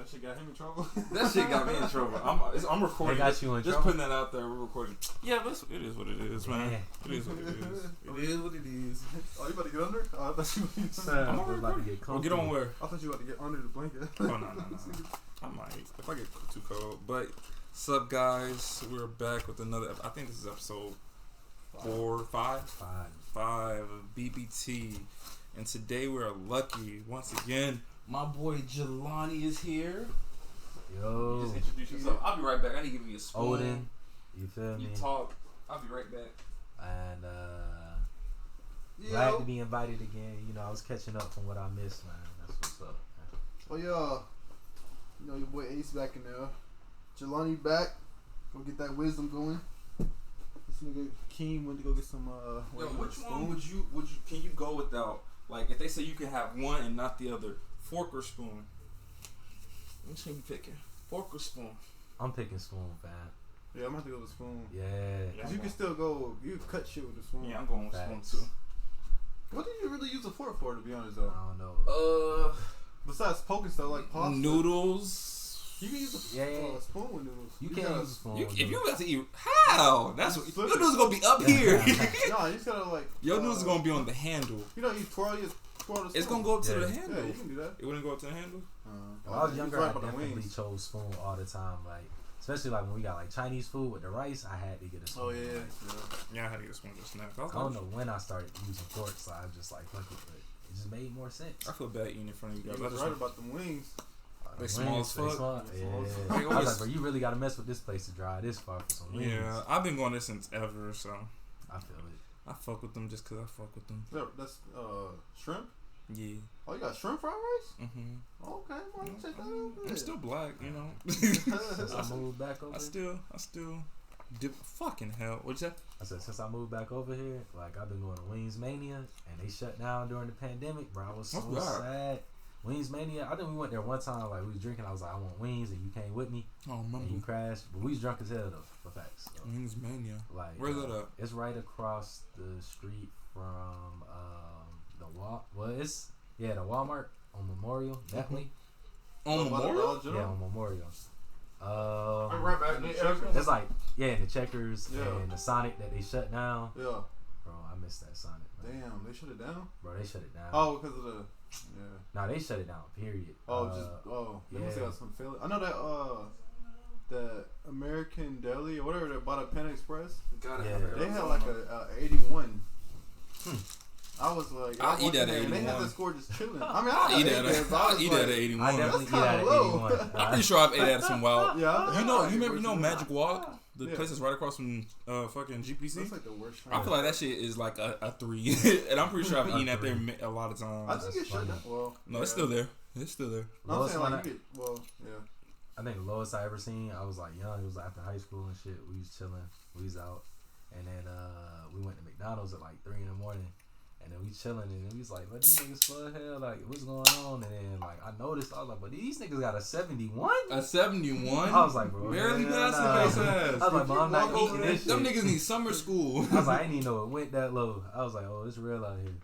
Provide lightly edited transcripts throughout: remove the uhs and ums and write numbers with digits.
that shit got him in trouble. That shit got me in trouble. I'm recording. They got you in just trouble? putting that out there. We're recording. Yeah, but it is what it is, man. It is what it is. It is what it is. Oh, you about to get under? Oh, I thought you I'm about to get comfortable. Well, get on where? I thought you about to get under the blanket. Oh, no. I might. If I get too cold. But, what's up, guys? We're back with another, I think this is episode 5 of BBT. And today we're lucky. Once again, my boy Jelani is here. Yo. You just introduce yourself. I'll be right back. I need to give you a spoon. Odin. You feel me? You talk. I'll be right back. And glad to be invited again. You know, I was catching up from what I missed, man. That's what's up, man. Oh yeah. You know your boy Ace back in there. Jelani back. Go get that wisdom going. This nigga Keem went to go get some Yo, which one would you can you go without? Like if they say you can have one and not the other, fork or spoon? Which one you picking? Fork or spoon? I'm picking spoon, fam. Yeah, I'm gonna have to go with spoon. Yeah. Cause you can still go. You can cut shit with the spoon. Yeah, I'm going with Facts. spoon too. What do you really use a fork for? To be honest, though. I don't know. Besides poking stuff like pasta, Noodles. You can use a spoon with noodles. You can't use a spoon. If you got to eat, how? That's what your noodles gonna be up here. No, you just gotta like. Your noodles gonna be on the handle. You know, you twirl the spoon. It's gonna go up to the handle. Yeah, you can do that. It wouldn't go up to the handle. When I was younger, I definitely chose spoon all the time. Like, especially like when we got like Chinese food with the rice, I had to get a spoon. Oh yeah. Yeah, I had to get a spoon just now. I don't know when I started using forks, so I was just like, fuck it, but it just made more sense. I feel bad eating in front of you guys. You was right about them wings. They small as fuck. Yeah. I was like, bro, you really gotta mess with this place to drive this far for some wings. Yeah, I've been going there since ever, so I feel it. I fuck with them just cause I fuck with them. That's shrimp. Yeah. Oh, you got shrimp fried rice? Mhm. Okay, well, check that out. I'm still black, you know. Since I moved back over, I still dip. Fucking hell, what'd you say? I said since I moved back over here, like I've been going to Wings Mania, and they shut down during the pandemic, bro. I was so sad. Wings Mania, I think we went there one time, like we was drinking, I was like, I want wings, and you came with me. Oh, remember. And you crashed, but we was drunk as hell though, for facts. So. Wings Mania. Like, where's that at? It's right across the street from the the Walmart on Memorial, definitely. On Memorial? Yeah, on Memorial. Right back. It's like in the Checkers and the Sonic that they shut down. Yeah. Bro, I miss that Sonic. Man. Damn, they shut it down. Bro, they shut it down. Oh, because of the. Yeah. Nah, they shut it down. Period. They must have got some failure. I know that the American Deli or whatever they bought at Pan Express. They had like a 81. I was like, I'll eat that at 81. And they had the score just chilling. I mean, I'll eat that at 81. I definitely eat that at 81. I'm pretty sure I've ate at some wild. Yeah. You remember Magic Walk? The place is right across from fucking GPC. That's like the worst. I feel like that shit is like a 3, and I'm pretty sure I've eaten at there a lot of times. I think it should. Well, no, it's still there. It's still there. I'm saying like you get I think the lowest I ever seen, I was like young. It was after high school and shit. We was chilling. We was out, and then we went to McDonald's at like 3 in the morning. And then we chilling, and then we was like, "What these niggas for hell? Like, what's going on?" And then like I noticed, I was like, "But these niggas got a 71." A 71? I was like, "Bro, barely passing face ass." I was like, "Bro, I'm not eating this shit." Them niggas need summer school. I was like, I didn't even know it went that low. I was like, "Oh, it's real out here."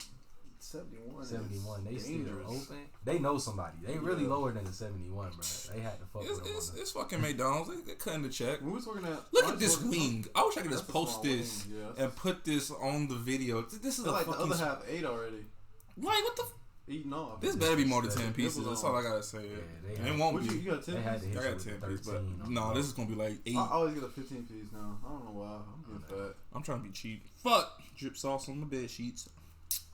71. They dangerous. Still open. They know somebody. They really lower than the 71, bro. They had to fuck with them. It's fucking McDonald's. They cutting the check. We was working at. Look at this wing. I wish I could just post this and put this on the video. This is a like fucking. The other half ate already. Like what the? Eating off. This better be more than 10 pieces. That's all I gotta say. Yeah, it won't be. You got 10 pieces? I got 10 pieces, but no, this is gonna be like 8. I always get a 15 piece now. I don't know why. I'm getting fat. I'm trying to be cheap. Fuck drip sauce on the bed sheets.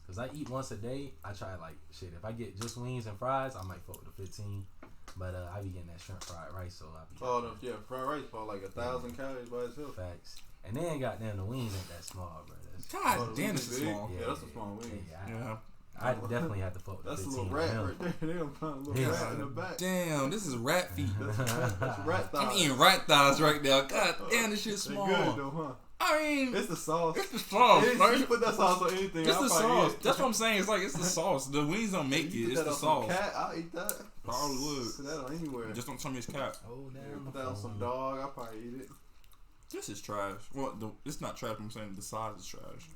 Cause I eat once a day. I try like shit. If I get just wings and fries, I might fuck with the 15. But I be getting that shrimp fried rice, so I be. Oh no, yeah, fried rice about like 1,000 calories by itself. Facts. And then goddamn the wings ain't that small, bro. God damn, this is small. Yeah, that's a small wing. Yeah. I definitely had to fuck with that's 15. That's a little rat right there. They don't put a little rat in the back. Damn, this is rat feet. That's rat thighs. I'm eating rat thighs right now. God damn, this shit's small. They good though, huh? I mean, it's the sauce. It's the sauce. You put that sauce on anything. It's the sauce. That's what I'm saying. It's like it's the sauce. The wings don't make it. It's the sauce. Cat, I'll eat that. Probably would. Put that on anywhere. Just don't tell me it's cat. Oh damn. Put that on some dog. I'll probably eat it. This is trash. Well, it's not trash. I'm saying the size is trash.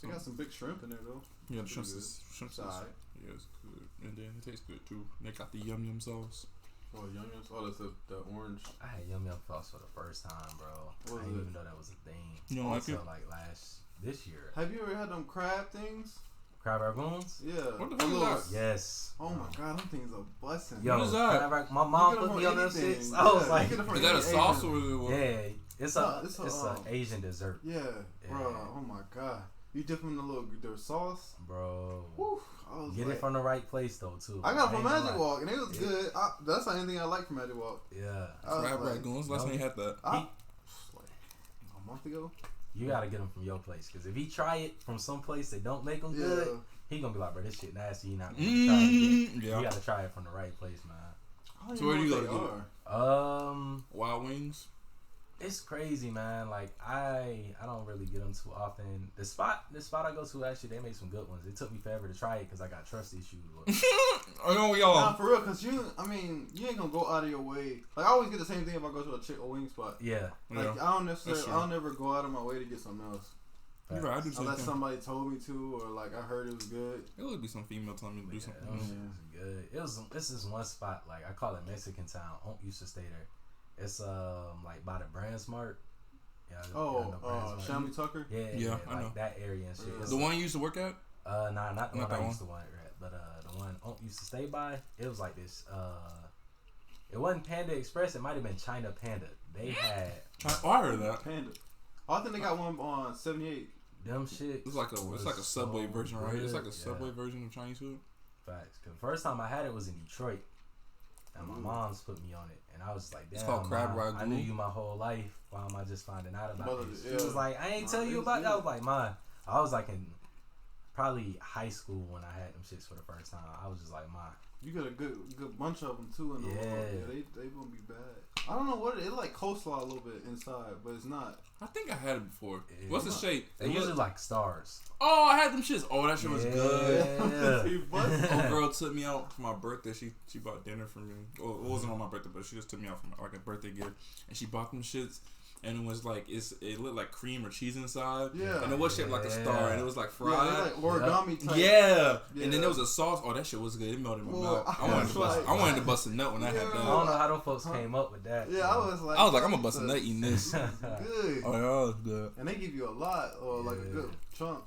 They got some big shrimp in there though. Yeah, the shrimp is. Side. Yeah, it's good. And then it tastes good too. They got the yum yum sauce. Oh, Yum Yum. Oh, that's the orange. I had Yum Yum sauce for the first time, bro. I didn't even know that was a thing. You don't like it? Like this year. Have you ever had them crab things? Crab ragoons? Yeah. What the fuck is that? Yes. Oh my god, them things are busting. Yo, what is that? My mom put me on those shits. I was like, is that a sauce or is it what? Yeah, it's an Asian dessert. Yeah, bro. Oh my god. You dip them in their sauce, bro. Woo, Get it from the right place though too. I got it from Magic Walk and it was good. That's the only thing I like from Magic Walk. Yeah. Crab ragoons. Last time you had that. Like a month ago. You gotta get them from your place, cause if he try it from some place that don't make them good, he gonna be like, bro, this shit nasty. He not gonna try it. Yeah. You gotta try it from the right place, man. So where do you gotta go? Wild Wings. It's crazy, man. Like I don't really get them too often. The spot I go to, actually, they make some good ones. It took me forever to try it because I got trust issues. I know y'all. Nah, for real, cause you ain't gonna go out of your way. Like I always get the same thing if I go to a wing spot. Yeah. Like I don't never go out of my way to get something else. You're right, I do unless somebody told me to, or like I heard it was good. It would be some female telling me to do something. It was good. This is one spot, like I call it Mexican Town. Aunt used to stay there. It's like by the Brand Smart. Yeah. Shammy Tucker. Yeah. I know that area and shit. Yeah. The one you used to work at? Nah, not the one I used to work at, but the one Aunt used to stay by. It was like this. It wasn't Panda Express. It might have been China Panda. They had. I heard that. Panda. I think they got one on 78. Them shit. It's like a Subway version, right? It's like a Subway version of Chinese food. Facts. Cause the first time I had it was in Detroit, and my mom's put me on it, and I was like, "Damn, it's called Crab Ragoon. I knew you my whole life. Why am I just finding out about this?" Yeah. She was like, "I ain't tell you about that." I was like, "Mine." I was like in probably high school when I had them shits for the first time. I was just like, "Mine." You got a good bunch of them too in the world. Yeah, they gonna be bad. I don't know what it's like coleslaw a little bit inside, but it's not. I think I had it before. What's the shape? They usually like stars. Oh, I had them shits. Oh, that shit was good. Yeah. Old girl took me out for my birthday. She bought dinner for me. Well, it wasn't on my birthday, but she just took me out for like a birthday gift, and she bought them shits. And it was like it looked like cream or cheese inside. Yeah. And it was shaped like a star, and it was like fried. Yeah, like origami type. Yeah. And then there was a sauce. Oh, that shit was good. It melted in my mouth. I wanted to bust a nut when I had that. I don't know how those folks came up with that. Yeah, I was like, I'm gonna bust a nut eating this. Good. Oh, yeah, that was good. And they give you a lot, or like a good chunk.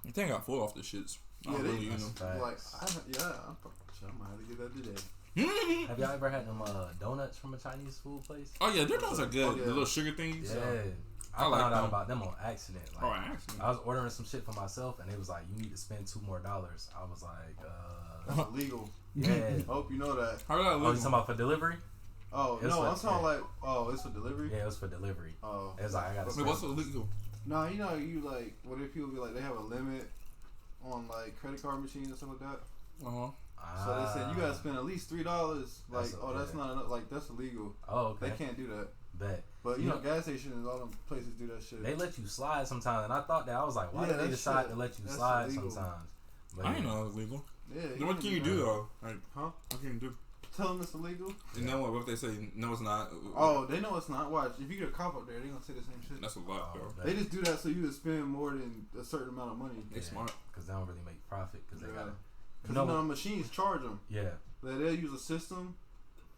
I think I got full off the shits. Yeah, really, you know. Like, I might have to get that today. Have y'all ever had them donuts from a Chinese food place? Oh yeah, their donuts are good. Oh, yeah. The little sugar things. Yeah, I found out about them on accident. Like, I was ordering some shit for myself, and it was like, you need to spend $2 more. I was like, that's illegal. Yeah. Hope you know that. How that illegal? Oh, you talking about for delivery? Oh no, I'm talking like, it's for delivery. Yeah, it was for delivery. Oh, it's like I got. Wait, what's illegal? No, you know, you like, what if people be like, they have a limit on like credit card machines and stuff like that. So they said you gotta spend at least $3. Like, that's not enough. Like, that's illegal. Oh, okay. They can't do that. Bet. But you know, gas stations, all them places do that shit. They let you slide sometimes, and I thought that I was like, why did they decide to let you slide illegal sometimes? But I didn't know it was legal. Yeah. Then what can you do though? Like, what can you do? Tell them it's illegal. And then what if they say no, it's not? Oh, they know it's not. Watch, if you get a cop up there, they gonna say the same shit. That's a lot, bro. They just do that so you can spend more than a certain amount of money. They smart because they don't really make profit because they gotta. Because you know, machines charge them. Yeah. They'll use a system,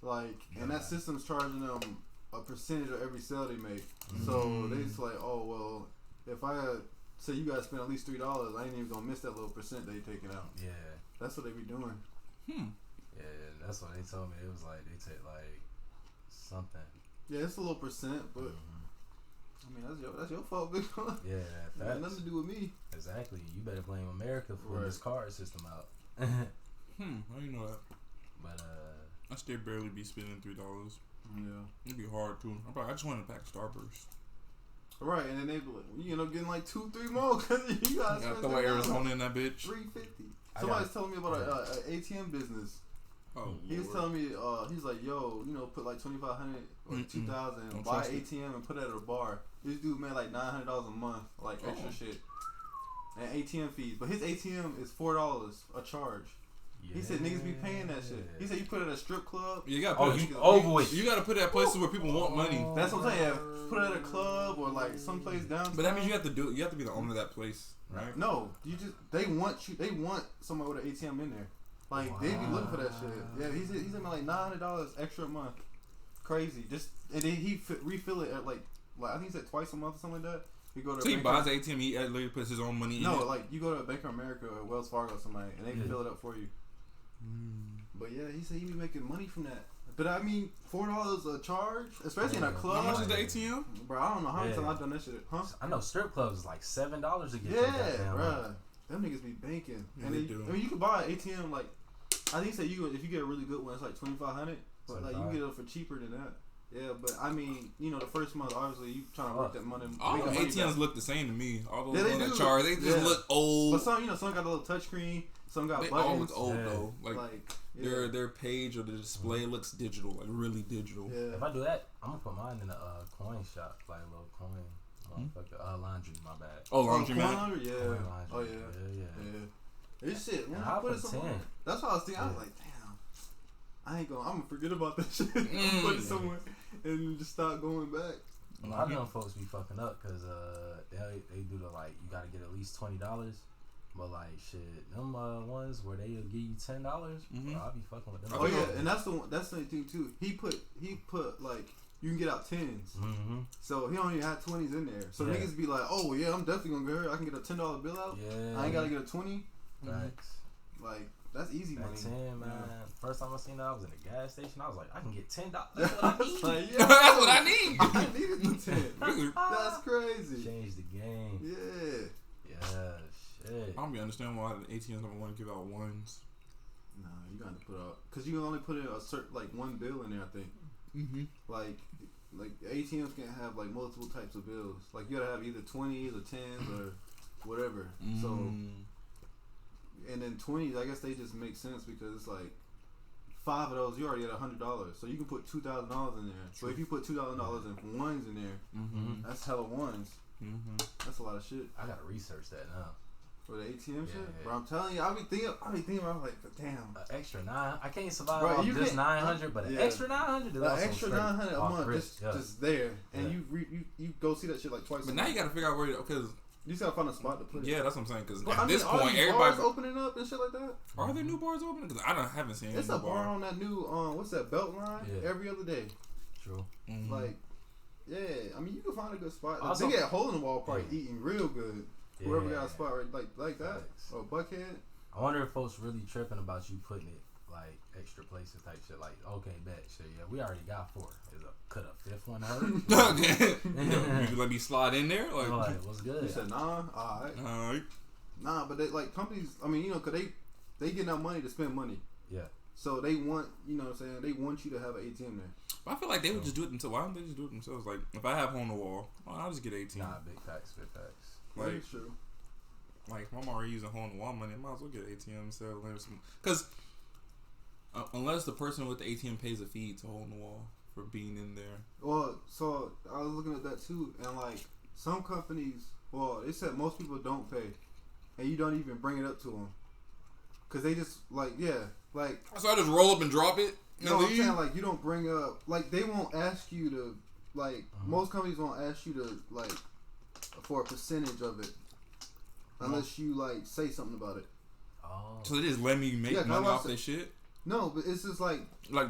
like, and that system's charging them a percentage of every sale they make. So they just like, oh well, if I say you gotta spend at least $3, I ain't even gonna miss that little percent they taking out. Yeah. That's what they be doing. Yeah, that's what they told me. It was like they take like something. Yeah, it's a little percent, but I mean that's your fault, big one. Yeah, that got nothing to do with me. Exactly. You better blame America for this card system out. I didn't know that. But I still barely be spending $3. Yeah, it'd be hard too. I just wanted a pack of Starburst. Right, and then they be like, you end up getting like 2-3 more because you gotta throw Arizona in that bitch. $3.50. Somebody's telling me about an ATM business. Oh, he was telling me, he's like, yo, you know, put like $2,500 or $2,000, buy an ATM and put it at a bar. This dude made like $900 a month, like extra shit, and ATM fees. But his ATM is $4 a charge. Yeah. He said niggas be paying that shit. He said you put it at a strip club. You gotta put you gotta put it at places where people want money. That's what I'm saying. Yeah, put it at a club or like someplace downtown. But that means you have to do. You have to be the owner of that place, right? No, they want somebody with an ATM in there. Like they be looking for that shit. Yeah, he's in like $900 extra a month. Crazy. Just and then he refill it at like I think he said twice a month or something like that. You go to so he buys the ATM. He literally puts his own money in it. No, like you go to Bank of America or Wells Fargo or somebody, and they can fill it up for you. But yeah, he said he be making money from that. But I mean, $4 a charge, especially in a club. How much is the ATM? Bro, I don't know how many times I've done that shit. Huh? I know strip clubs is like $7 to get. Yeah, bro. Them niggas be banking. Yeah, and they do. do. I mean, you can buy an ATM like I think if you get a really good one, it's like $2,500. But like you can get it for cheaper than that. Yeah, but I mean, you know, the first month, obviously, you trying to work that money. All the ATMs look the same to me. All those ones that charge, they just look old. But some got a little touchscreen. Some got they buttons. all look old though. Like their page or the display looks digital, like really digital. Yeah. If I do that, I'm gonna put mine in a coin shop, like a little coin. Laundry, my bad. Oh, laundry, man. Laundry, yeah. Laundry, Oh yeah. This shit. When I put it somewhere, that's what I was thinking. I was like, damn, I'm gonna forget about that shit. Put it somewhere and just start going back. A lot of them folks be fucking up because they do the like you gotta get at least $20, but like shit, them ones where they'll give you $10, I'll be fucking with them. Oh yeah, and that's the thing too. He put like you can get out 10s, so he don't even have 20s in there. So niggas be like, oh yeah, I'm definitely gonna get her. I can get a $10 bill out. Yeah, I ain't gotta get a 20. Thanks. Like that's easy money. 10, man. First time I seen that, I was in a gas station. I was like, I can get $10. That's what I need. Like, yeah, that's what I need. I needed the 10. That's crazy. Change the game. Yeah. Shit. I don't be understanding why the ATMs don't want to give out ones. Nah, you gotta put out because you can only put in a certain like one bill in there. I think. Like ATMs can have like multiple types of bills. Like you gotta have either 20s or 10s or whatever. So. And then 20s, I guess they just make sense because it's like 5 of those you already get $100, so you can put $2,000 in there. So if you put $2,000 in ones in there, that's hella ones. That's a lot of shit. I gotta research that now. For the ATM shit, bro. I'm telling you, I be thinking about like, damn, extra 9. I can't survive off just 900, but an extra 900 is also extra 900 a month, just there, and you go see that shit like twice. But now you gotta figure out where because. You just gotta find a spot to put it. Yeah, that's what I'm saying. Because at this point, everybody's opening up and shit like that. Are there new bars opening? Because haven't seen. It's a bar on that new what's that Beltline? Every other day. True. Like, yeah. I mean, you can find a good spot. Also, they get Hole in the Wall probably eating real good. Yeah. Whoever got a spot like that or Buckhead. I wonder if folks really tripping about you putting it like extra places type shit. Like, okay, bet. Shit, yeah, we already got 4. Could a 5th one hurt? You could let me slide in there? Like what's good? You said nah? Alright. Nah, but they like companies, I mean, you know, cause they get enough money to spend money. Yeah. So they want, you know what I'm saying, they want you to have an ATM there. But I feel like they would just do it themselves. Why don't they just do it themselves? Like, if I have hole in the wall, I'll just get an ATM. Nah, big facts. Like, that's true. Like, if I'm already using hole in the wall money, I might as well get an ATM instead of letting some. Because unless the person with the ATM pays a fee to hole in the wall for being in there. Well, so I was looking at that too, and like some companies, well, they said most people don't pay, and you don't even bring it up to them, cause they just like So I just roll up and drop it. No, I'm saying like you don't bring up like they won't ask you to like most companies won't ask you to like for a percentage of it unless you like say something about it. Oh. So they just let me make money off this shit. No, but it's just like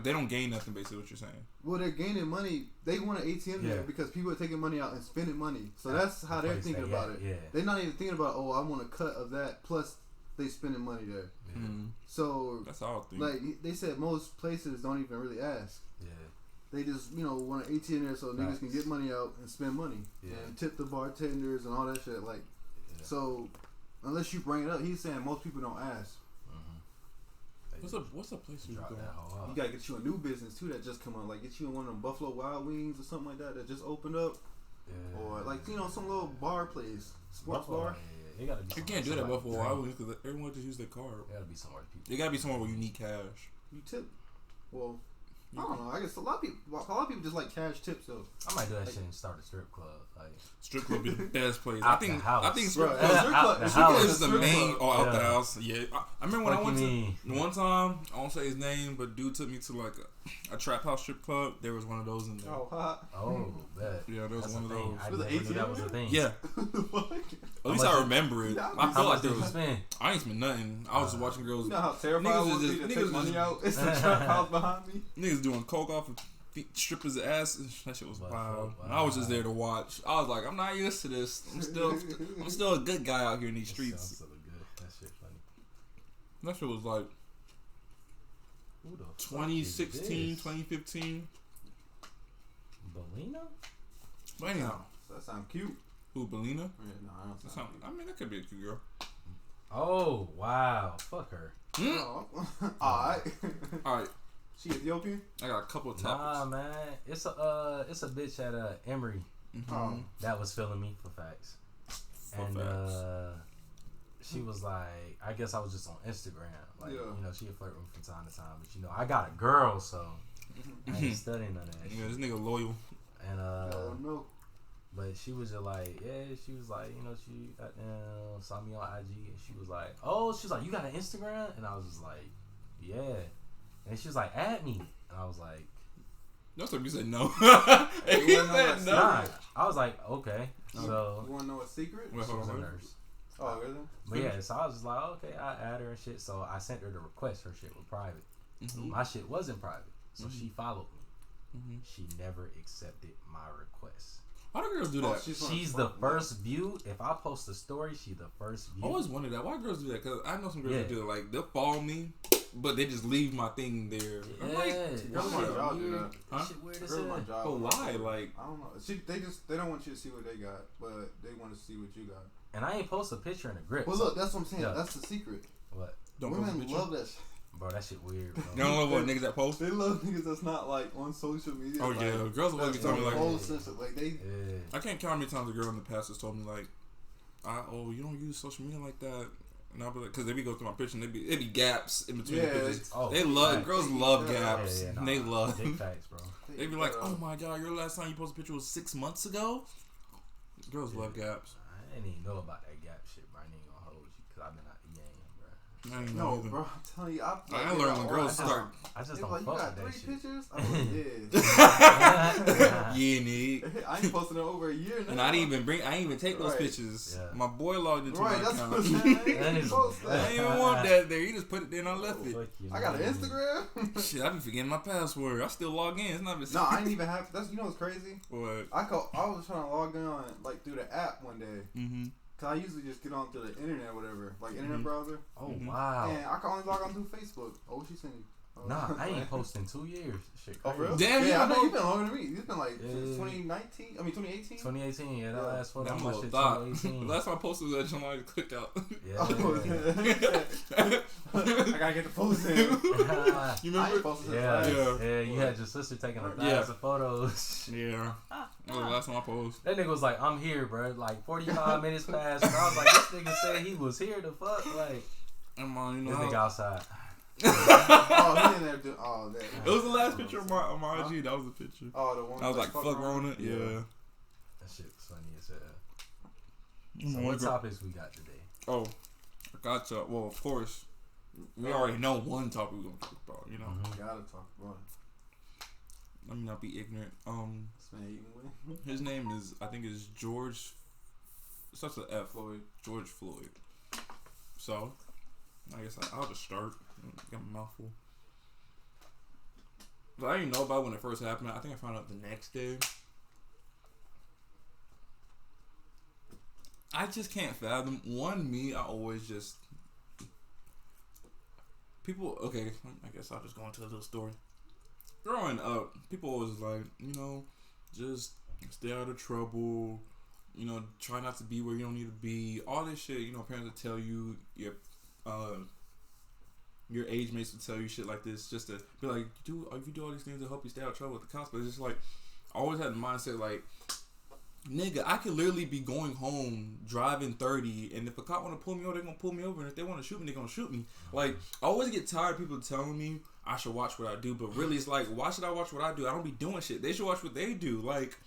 they don't gain nothing. Basically, what you're saying. Well, they're gaining money. They want an ATM there because people are taking money out and spending money. So that's how they're thinking about it. Yeah. They're not even thinking about I want a cut of that. Plus, they spending money there. Yeah. So that's all. Like they said, most places don't even really ask. Yeah. They just want an ATM there so niggas can get money out and spend money and tip the bartenders and all that shit. Like, so unless you bring it up, he's saying most people don't ask. What's a place you go? You gotta get you a new business too that just come on. Like get you in one of them Buffalo Wild Wings or something like that just opened up, or like some little bar place, sports Buffalo, bar. You can't do that Buffalo Wild Wings because everyone just use their card. It gotta be somewhere. It gotta be somewhere where you need cash. You tip. Well, I don't know. I guess a lot of people just like cash tips though. I might do that shit and start a strip club. Like strip club be the best place. I think strip club is the main or out the Yeah. house. Yeah, I remember when I went to one time. I won't say his name, but dude took me to like a trap house strip club. There was one of those in there. Oh, bet. Yeah, there was one of thing. those. I never knew that was a thing. Yeah. At least I remember it. I feel like there was. I ain't spend nothing. I was just watching girls. You know how terrified I was to take money out? It's the trap house behind me. Niggas doing coke off of strippers' ass. That shit was wild. I was just there to watch. I was like, I'm not used to this. I'm still a good guy out here in these streets. Sounds so good. That shit funny. That shit was like 2016, 2015. Belina? But anyhow. That sounds cute. Who, Belina? Yeah, no, I don't sound cute. I mean, that could be a cute girl. Oh, wow. Fuck her. Oh, alright. Alright. She Ethiopian? I got a couple of topics. Nah, man. It's a bitch at Emory that was feeling me for facts. She was like, I guess I was just on Instagram. Like, you know, she would flirt with me from time to time. But, you know, I got a girl, so I ain't studying none of that shit. Yeah, this nigga loyal. And, no. But she was just like, she was like, you know, she saw me on IG and she was like, you got an Instagram? And I was just like, yeah. And she was like, add me. And I was like, that's what you said no. You said no. Nah. I was like, okay. So you want to know a secret? She was a nurse. Oh, really? But yeah, so I was just like, okay, I add her and shit. So I sent her the request. Her shit was private. My shit wasn't private. So she followed me. She never accepted my request. Why do girls do that? She's the first view. If I post a story, she's the first view. I always wondered that. Why girls do that? Because I know some girls that do it. Like, they'll follow me, but they just leave my thing there. Yeah, I'm like, girls my job do that. Huh? Shit weird as Girls my hell. job. But why? Like, I don't know. They don't want you to see what they got, but they want to see what you got. And I ain't post a picture in a grip. Well, look, that's what I'm saying. Yeah. That's the secret. What? Women love that shit. Bro, that shit weird, bro. You don't love what niggas that post? They love niggas that's not like on social media. Oh, like, yeah. Girls will look at me like they. Yeah. I can't count how many times a girl in the past has told me, like, you don't use social media like that. And I'll be like, because they be go through my picture and they be gaps in between the pictures. They love, girls love gaps. Nah, they love. Big facts, bro. They be like, oh my god, your last time you posted a picture was 6 months ago? Girls love gaps. I didn't even know about that gap shit, bro. I ain't gonna hold you because I've been out the game, bro. I ain't No, know bro, I'm telling you, I learned when girls start. I just don't like, fuck you got with that 3 shit. pictures? I'm like, Yeah, nigga. I ain't posted in over a year now. And I didn't even take those pictures. Yeah. My boy logged into my account. What I'm saying. I didn't even want that there. He just put it there and I left it. I got an Instagram. Shit, I be forgetting my password. I still log in. It's not even. No, I ain't even have. That's what's crazy. What? I was trying to log in like through the app one day. Cause I usually just get on through the internet or whatever, like internet browser. Oh wow. And I can only log on through Facebook. Oh, what she saying? Nah, I ain't posted in 2 years. Shit, crazy. Oh, real? Damn, yeah, I know you've been longer than me. You've been like since 2019. 2018. 2018, yeah, that last photo. I'm My a shit thought. 2018. Last time I posted was that July clicked out. Yeah. I gotta get the post in. You remember? Yeah. You had your sister taking 1,000 photos. Yeah. That was the last time I posted. That nigga was like, I'm here, bro. Like 45 minutes passed. And I was like, this nigga said he was here. The fuck, like. I'm on, you know. This nigga outside. Oh, he in there doing. Oh, that. It was the last picture of my IG. That was the picture. Oh, the one. I was like, fuck Rona. Yeah. That shit was funny as hell. So what topics we got today? Oh, I got you. Well, of course, we already know one topic we're gonna talk about. You know, gotta talk about it. Let me not be ignorant. This man eating with. His name is, I think, is George. It starts with F. Floyd. George Floyd. So, I guess I'll just start. Get my mouthful. But I didn't know about it when it first happened. I think I found out the next day. I just can't fathom. I always just... People... Okay, I guess I'll just go into a little story. Growing up, people always like, just stay out of trouble. Try not to be where you don't need to be. All this shit, parents will tell you, your age mates will tell you shit like this just to be like, if you do all these things to help you stay out of trouble with the cops. But it's just like, I always had the mindset like, nigga, I could literally be going home driving 30, and if a cop want to pull me over, they're gonna pull me over, and if they want to shoot me, they're gonna shoot me. Like, I always get tired of people telling me I should watch what I do, but really it's like, why should I watch what I do? I don't be doing shit. They should watch what they do. Like,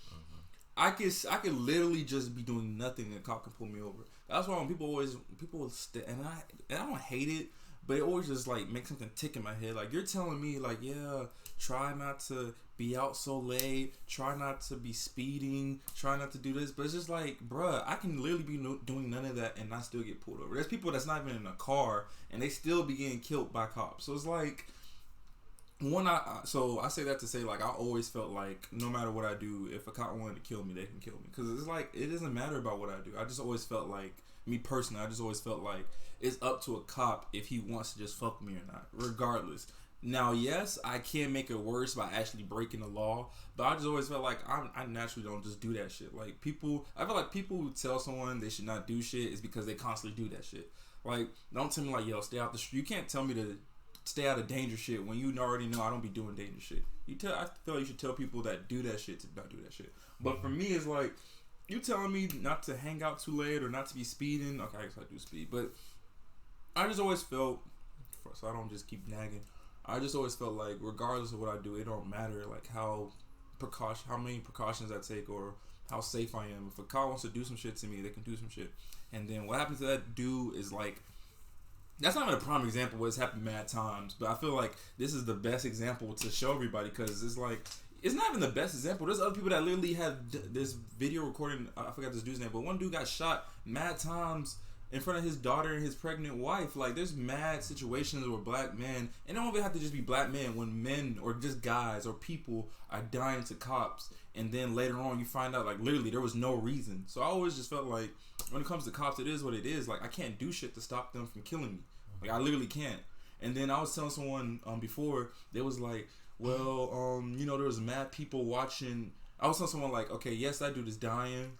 I could literally just be doing nothing and a cop can pull me over. That's why when people and I don't hate it, but it always just like makes something tick in my head. Like, you're telling me like, yeah, try not to be out so late, try not to be speeding, try not to do this, but it's just like, bruh, I can literally be doing none of that and not still get pulled over. There's people that's not even in a car and they still be getting killed by cops. So it's like, so I say that to say, like, I always felt like no matter what I do, if a cop wanted to kill me, they can kill me. Because it's like, it doesn't matter about what I do. I just always felt like, me personally, I just always felt like it's up to a cop if he wants to just fuck me or not, regardless. Now, yes, I can make it worse by actually breaking the law, but I just always felt like I naturally don't just do that shit. Like, I feel like people who tell someone they should not do shit is because they constantly do that shit. Like, don't tell me like, yo, stay out the street. You can't tell me to stay out of danger shit when you already know I don't be doing danger shit. I feel like you should tell people that do that shit to not do that shit. But for me, it's like, you telling me not to hang out too late or not to be speeding. Okay, I guess I do speed, but I just always felt, so I don't just keep nagging, I just always felt like regardless of what I do, it don't matter like how many precautions I take or how safe I am. If a cop wants to do some shit to me, they can do some shit. And then what happens to that dude is like, that's not even a prime example where it's happened mad times, but I feel like this is the best example to show everybody, because it's like, it's not even the best example. There's other people that literally have this video recording, I forgot this dude's name, but one dude got shot mad times in front of his daughter and his pregnant wife. Like, there's mad situations where black men, and it don't even have to just be black men, when men or just guys or people are dying to cops, and then later on you find out like literally there was no reason. So I always just felt like when it comes to cops, it is what it is. Like, I can't do shit to stop them from killing me. Like, I literally can't. And then I was telling someone before, they was like, well, there was mad people watching. I was telling someone like, okay, yes, that dude is dying.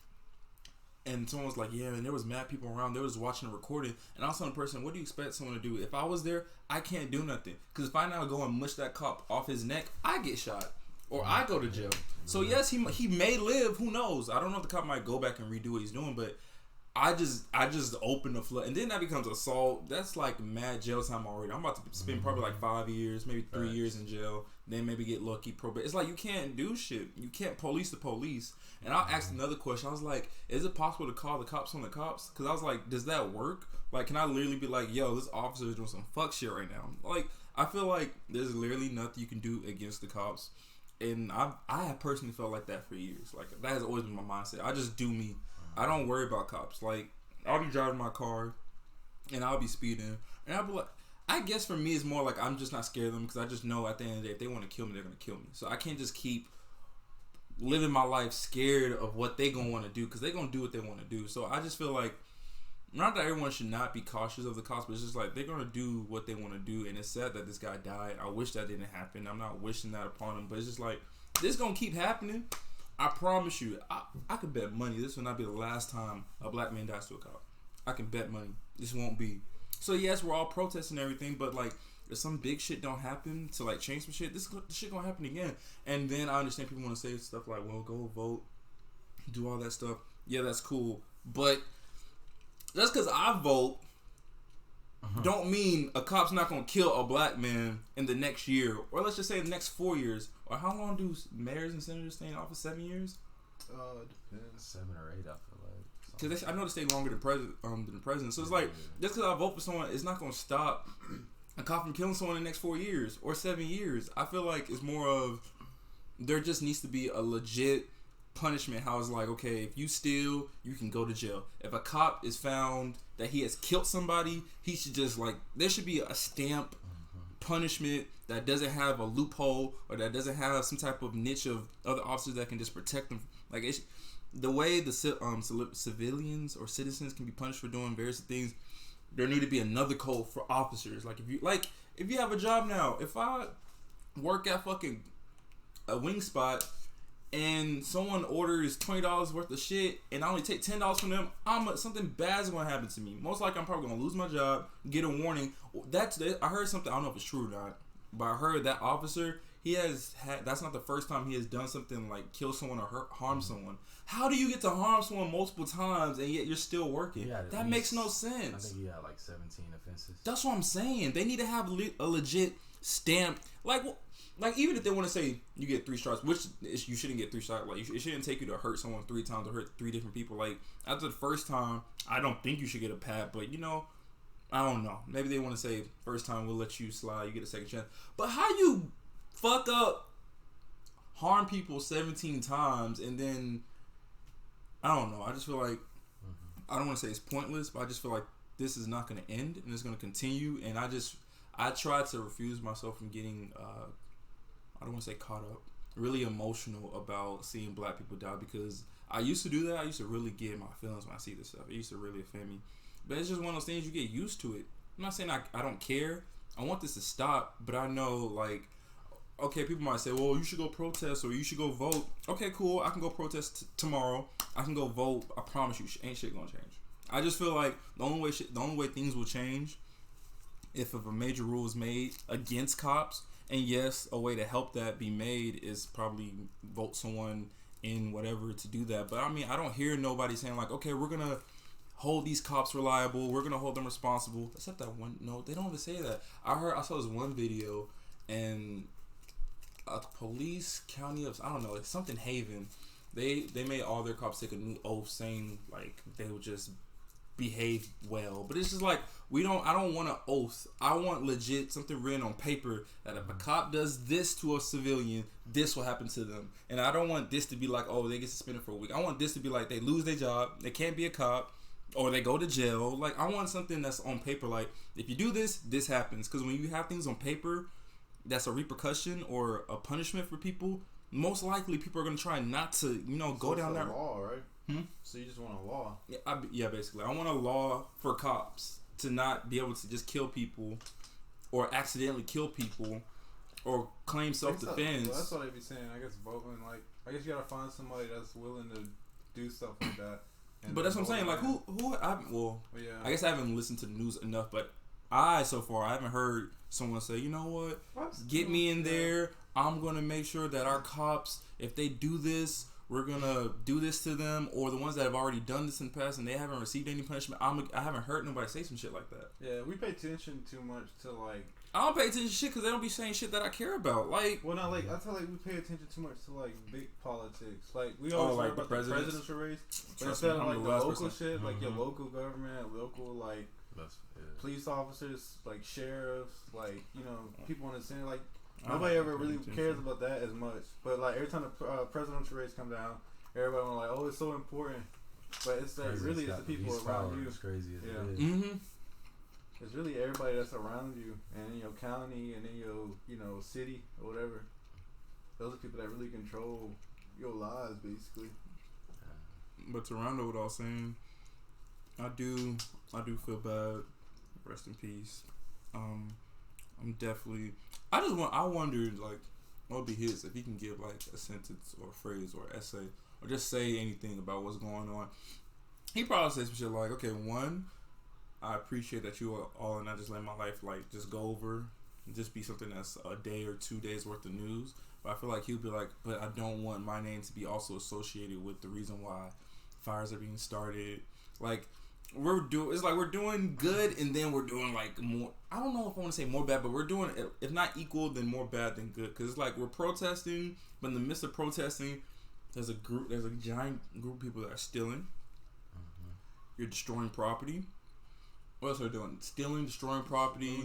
And someone was like, yeah, and there was mad people around. They was watching the recording. And I was telling the person, what do you expect someone to do? If I was there, I can't do nothing. Because if I now go and mush that cop off his neck, I get shot. Or I go to jail. So yes, he may live. Who knows? I don't know if the cop might go back and redo what he's doing, but I just open the flood, and then that becomes assault. That's like mad jail time already. I'm about to spend probably like 5 years, maybe 3 years in jail. Then maybe get lucky probate. It's like you can't do shit. You can't police the police. And I asked another question. I was like, is it possible to call the cops on the cops? Because I was like, does that work? Like, can I literally be like, yo, this officer is doing some fuck shit right now? Like, I feel like there's literally nothing you can do against the cops. And I have personally felt like that for years. Like, that has always been my mindset. I just do me. I don't worry about cops. Like, I'll be driving my car and I'll be speeding, and I'll be like, I guess for me it's more like I'm just not scared of them, because I just know at the end of the day, if they want to kill me, they're gonna kill me. So I can't just keep living my life scared of what they gonna want to do, because they gonna do what they want to do. So I just feel like, not that everyone should not be cautious of the cops, but it's just like they're gonna do what they want to do. And it's sad that this guy died. I wish that didn't happen. I'm not wishing that upon him, but it's just like, this gonna keep happening. I promise you, I could bet money this will not be the last time a black man dies to a cop. I can bet money this won't be. So yes, we're all protesting and everything, but like, if some big shit don't happen to like change some shit, this shit gonna happen again. And then I understand people want to say stuff like, well, go vote, do all that stuff. Yeah, that's cool, but just because I vote don't mean a cop's not gonna kill a black man in the next year, or let's just say the next 4 years. Or how long do mayors and senators stay in office? 7 years? Depends. 7 or 8, I feel like. Because I know they stay longer than the president. So it's like, just because I vote for someone, it's not gonna stop a cop from killing someone in the next 4 years or 7 years. I feel like it's more of, there just needs to be a legit punishment. How it's like, okay, if you steal, you can go to jail. If a cop is found that he has killed somebody, he should just like, there should be a stamp punishment that doesn't have a loophole, or that doesn't have some type of niche of other officers that can just protect them. Like, the way the civilians or citizens can be punished for doing various things, there need to be another code for officers. Like, if you have a job now, if I work at fucking a wing spot and someone orders $20 worth of shit and I only take $10 from them, something bad's gonna happen to me. Most likely I'm probably gonna lose my job, get a warning. I heard something, I don't know if it's true or not, but I heard that officer, he has had. That's not the first time he has done something like kill someone or harm someone. How do you get to harm someone multiple times and yet you're still working? That makes no sense. I think he had like 17 offenses. That's what I'm saying. They need to have a legit stamp. Like even if they want to say you get 3 strikes, which you shouldn't get 3 strikes. Like it shouldn't take you to hurt someone 3 times or hurt 3 different people. Like after the first time, I don't think you should get a pat. But I don't know. Maybe they want to say first time we'll let you slide. You get a second chance. But how you fuck up, harm people 17 times and then I don't know. I just feel like I don't want to say it's pointless, but I just feel like this is not going to end and it's going to continue. And I try to refuse myself from getting I don't want to say caught up, really emotional about seeing black people die because I used to do that. I used to really get my feelings when I see this stuff. It used to really offend me. But it's just one of those things you get used to it. I'm not saying I don't care. I want this to stop, but I know like, okay, people might say, well, you should go protest or you should go vote. Okay, cool. I can go protest tomorrow. I can go vote. I promise you, ain't shit gonna change. I just feel like the only way things will change if a major rule is made against cops, and yes, a way to help that be made is probably vote someone in whatever to do that. But I mean, I don't hear nobody saying like, okay, we're gonna hold these cops reliable. We're gonna hold them responsible. Except that one. No, they don't even say that. I saw this one video and a police county of I don't know, it's something Haven. They made all their cops take a new oath saying like they would just behave well. But it's just like I don't want an oath. I want legit something written on paper that if a cop does this to a civilian, this will happen to them. And I don't want this to be like, oh, they get suspended for a week. I want this to be like they lose their job, they can't be a cop, or they go to jail. Like I want something that's on paper like if you do this, this happens. Because when you have things on paper that's a repercussion or a punishment for people, most likely people are going to try not to, go down that law, right? So you just want a law? Yeah, basically. I want a law for cops to not be able to just kill people or accidentally kill people or claim self-defense. Well, that's what they be saying. I guess voting, like, I guess you got to find somebody that's willing to do stuff like that. But that's what I'm saying. Like, I guess I haven't listened to the news enough, but so far, I haven't heard someone say, you know what, get me in there. I'm going to make sure that our cops, if they do this, we're going to do this to them. Or the ones that have already done this in the past and they haven't received any punishment. I haven't heard nobody say some shit like that. Yeah, we pay attention too much to like... I don't pay attention to shit because they don't be saying shit that I care about. Like, well, not like, I feel like we pay attention too much to like big politics. Like, we always hear about the presidential race. But instead of like the local shit, like your local government, local like... police officers, like sheriffs, like people on the scene, like nobody ever really cares about that as much. But like every time the presidential race come down, everybody was like, "Oh, it's so important." But it's like really it's the people around you. It's crazy. It's really everybody that's around you and in your county and in your city or whatever. Those are people that really control your lives, basically. But to round up what I was saying, I do feel bad. Rest in peace. I'm definitely. I wondered like, what would be his if he can give like a sentence or a phrase or an essay or just say anything about what's going on. He probably says some shit like, okay, one, I appreciate that you are all and I just let my life like just go over and just be something that's a day or 2 days worth of news. But I feel like he'll be like, but I don't want my name to be also associated with the reason why fires are being started. Like. It's like we're doing good and then we're doing like more. I don't know if I want to say more bad, but we're doing if not equal, then more bad than good. Because it's like we're protesting, but in the midst of protesting, there's a giant group of people that are stealing. You're destroying property. What else are they doing? Stealing, destroying property.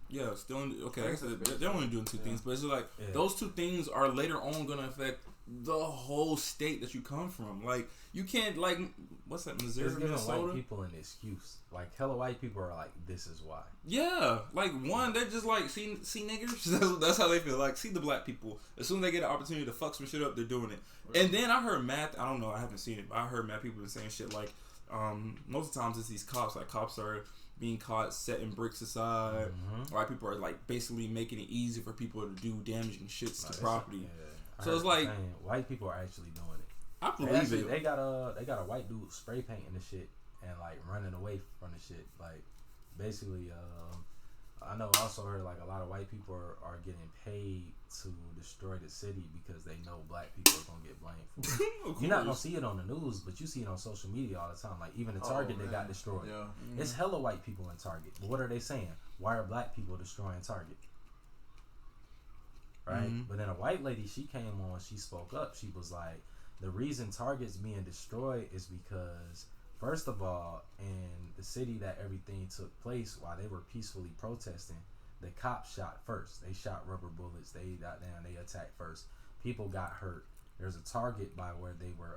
Yeah, stealing. Okay, I guess they're only doing 2 things, but it's like those 2 things are later on going to affect the whole state that you come from. Like you can't like what's that, Missouri, Minnesota? White people an excuse. Like hella white people are like, this is why. Yeah, like one, they're just like see niggers. That's how they feel. Like see the black people. As soon as they get an opportunity to fuck some shit up, they're doing it. Right. And then I heard I don't know, I haven't seen it, but I heard mad people saying shit like, most of the times it's these cops. Like cops are being caught setting bricks aside. White people are like basically making it easy for people to do damaging shits to property. Yeah. So it's like white people are actually doing it. I believe it. They got a white dude spray painting the shit and like running away from the shit. Like basically, I know. Also heard like a lot of white people are getting paid to destroy the city because they know black people are gonna get blamed for it. You're not gonna see it on the news, but you see it on social media all the time. Like even the Target that got destroyed. Yeah. It's hella white people in Target. But what are they saying? Why are black people destroying Target? Right? But then a white lady, she came on, she spoke up. She was like, the reason Target's being destroyed is because, first of all, in the city that everything took place while they were peacefully protesting, the cops shot first. They shot rubber bullets. They got down. They attacked first. People got hurt. There's a Target by where they were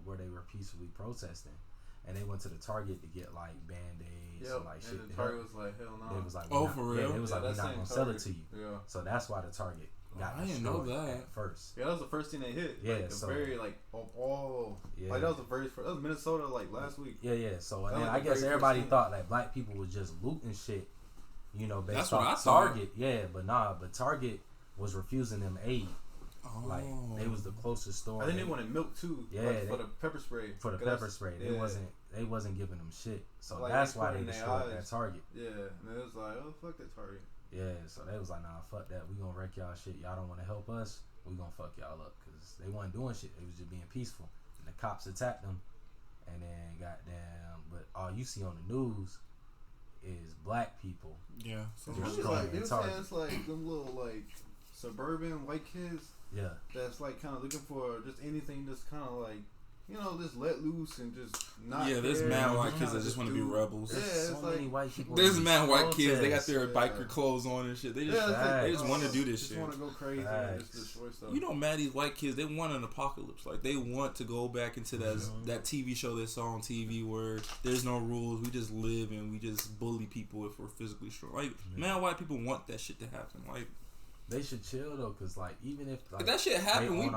where they were peacefully protesting. And they went to the Target to get like Band-Aids and like shit. And the Target was like, hell no. They was like, for real? Yeah, it was like, we're not going to sell it to you. Yeah. So that's why the Target got I didn't know that at first. Yeah, that was the first thing they hit. Yeah, like, so very like of all. Yeah. Like that was the very first. That was Minnesota like last week. Yeah. So and then I guess everybody thought that black people was just looting shit, based on Target. Yeah, but Target was refusing them aid. Oh. Like they was the closest store. I think they wanted milk too. Yeah, like, for the pepper spray. For the pepper spray, they wasn't giving them shit. So like, that's why they destroyed that Target. Yeah, and it was like, oh fuck that Target. Yeah, so they was like, nah, fuck that. We gonna wreck y'all shit. Y'all don't want to help us. We gonna fuck y'all up because they wasn't doing shit. They was just being peaceful. And the cops attacked them, and then goddamn. But all you see on the news is black people. Yeah, so they were saying it's like them little like suburban white kids. Yeah, that's like kind of looking for just anything that's kind of like, just let loose and just not. Yeah, there's mad white kids that just want to be rebels. Yeah, it's so many white people. There's mad white kids. They got their biker clothes on and shit. They just want to do this shit. Just want to go crazy and just destroy stuff. Mad these white kids. They want an apocalypse. Like they want to go back into that TV show they saw on TV where there's no rules. We just live and we just bully people if we're physically strong. Like mad white people want that shit to happen. Like. They should chill though, cause like even if like, that shit happen, we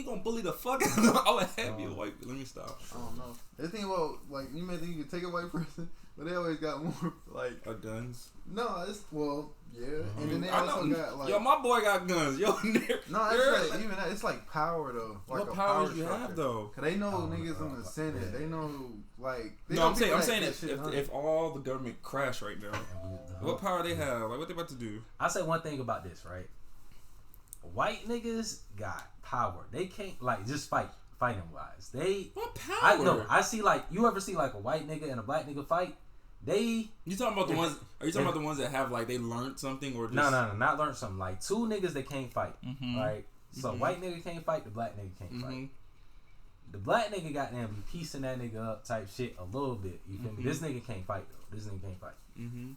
gonna bully the fuck out of them. I would have you white. Let me stop. I don't know. The thing about like you may think you can take a white person, but they always got more like guns. No, it's and then they also got like my boy got guns. No, it's like even that. It's like power though. Like what power do you have though? Cause they know niggas in the Senate. Yeah. They know like. I'm saying if all the government crash right now, what power they have? Like what they about to do? I say one thing about this, right? White niggas got power. They can't like just fighting wise. What power? I see like you ever see like a white nigga and a black nigga fight? You talking about the ones? Are you talking about the ones that have like they learned something or just... No, not learned something. Like two niggas that can't fight, right? So white nigga can't fight, the black nigga can't fight. The black nigga got them be piecing that nigga up type shit a little bit. You feel me? This nigga can't fight though. This nigga can't fight.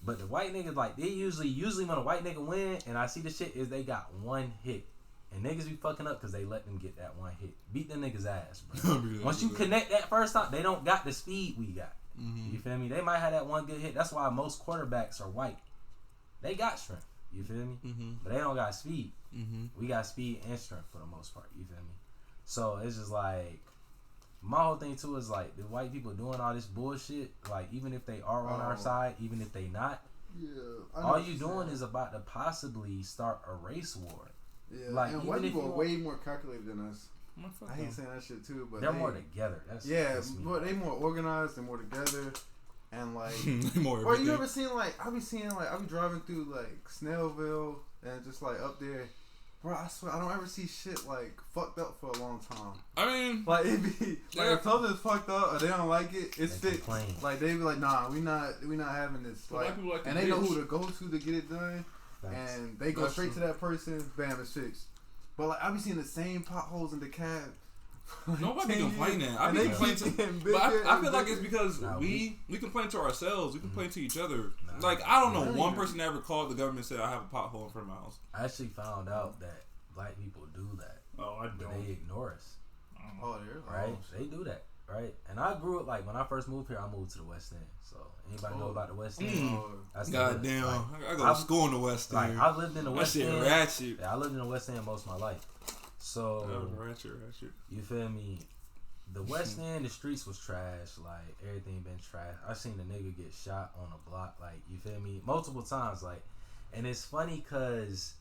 But the white niggas like they usually when a white nigga win, and I see the shit is they got one hit. And niggas be fucking up because they let them get that one hit. Beat them niggas ass, bro. Once you connect that first time, they don't got the speed we got. You feel me? They might have that one good hit. That's why most quarterbacks are white. They got strength. You feel me? But they don't got speed. We got speed and strength for the most part. You feel me? So it's just like my whole thing too is like the white people doing all this bullshit. Like even if they are on our side, even if they not, all you doing is about to possibly start a race war. Yeah, like and white people are way more calculated than us. I hate saying that shit too, but they're more together. But they more organized. They're more together, and like more. Or you ever seen like I be driving through like Snellville and just like up there, bro. I swear I don't ever see shit like fucked up for a long time. I mean, like it be like if something's fucked up or they don't like it, it's fixed. Like they be like, nah, we not having this. Like, and they know who to go to get it done, and they go straight to that person. Bam, it's fixed. But like I be seeing the same potholes in the cab. Nobody complain that. I be complaining but I feel like it's because we complain to ourselves. We complain to each other. Like I don't know one person ever called the government and said I have a pothole in front of my house. I actually found out that black people do that. Oh, I don't. But they ignore us. Oh, they're right. They do that. Right. And I grew up like when I first moved here. I moved to the West End. So anybody know about the West End? Goddamn, I go to school in the West End. I lived in the West End. Ratchet. Yeah, I lived in the West End most of my life. So ratchet. You feel me? The West End, the streets was trash. Like everything been trash. I seen a nigga get shot on a block. Like you feel me? Multiple times. Like, and it's funny cause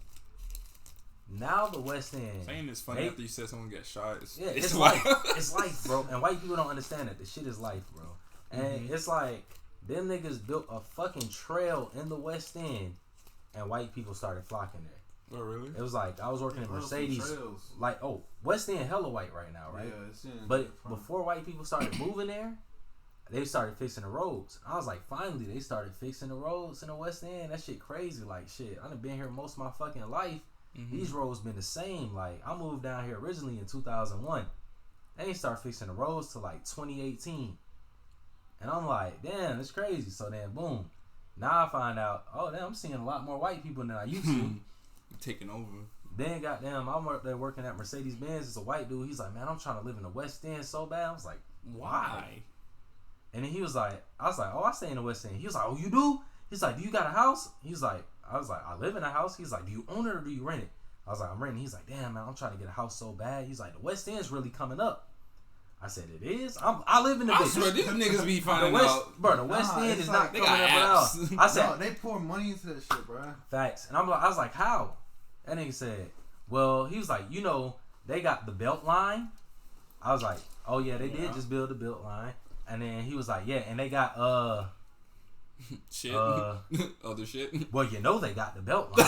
now the West End. Saying it's funny after you said someone got shot. It's life. It's life, bro. And white people don't understand that the shit is life, bro. And it's like Them niggas built a fucking trail in the West End, and white people started flocking there. Oh, really? It was like, I was working in Mercedes. Like, West End hella white right now, right? Yeah, it's but before white people started moving there, they started fixing the roads. I was like, finally, they started fixing the roads in the West End. That shit crazy. Like, shit, I done been here most of my fucking life. Mm-hmm. These roads been the same. Like, I moved down here originally in 2001. They ain't start fixing the roads till like 2018. And I'm like, damn, it's crazy. So then, boom. Now I find out, oh, damn, I'm seeing a lot more white people than I used to. Taking over. Then, goddamn, I'm up there working at Mercedes-Benz. It's a white dude. He's like, man, I'm trying to live in the West End so bad. I was like, why? And then he was like, I was like, oh, I stay in the West End. He was like, oh, you do? He's like, do you got a house? He's like, I was like, I live in a house. He's like, do you own it or do you rent it? I was like, I'm renting. He's like, damn, man, I'm trying to get a house so bad. He's like, the West End's really coming up. I said, it is? I live in the bitch. I swear, these niggas be finding out. Bro, the West End is not coming up at all. I said, no, they pour money into that shit, bro. Facts. And I was like, how? That nigga said, well, he was like, you know, they got the belt line. I was like, oh yeah, they did just build the belt line. And then he was like, yeah, and they got shit. Other shit. Well, you know they got the belt line.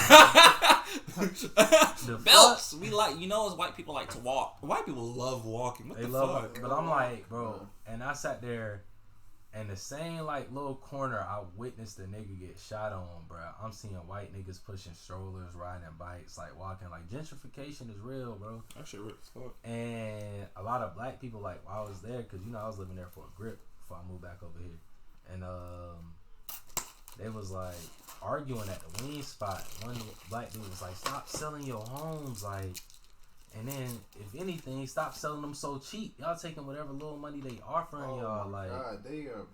The belts. We like, you know, as white people like to walk. White people love walking. What the fuck? But I'm like, bro, and I sat there in the same like little corner. I witnessed the nigga get shot on, bro. I'm seeing white niggas pushing strollers, riding bikes, like walking. Like gentrification is real, bro. That shit real as fuck. And a lot of black people, like while I was there, cause you know I was living there for a grip before I moved back over here, and they was like arguing at the wing spot. One black dude was like, stop selling your homes, like, and then if anything, stop selling them so cheap. Y'all taking whatever little money they offering y'all, like, God, they are,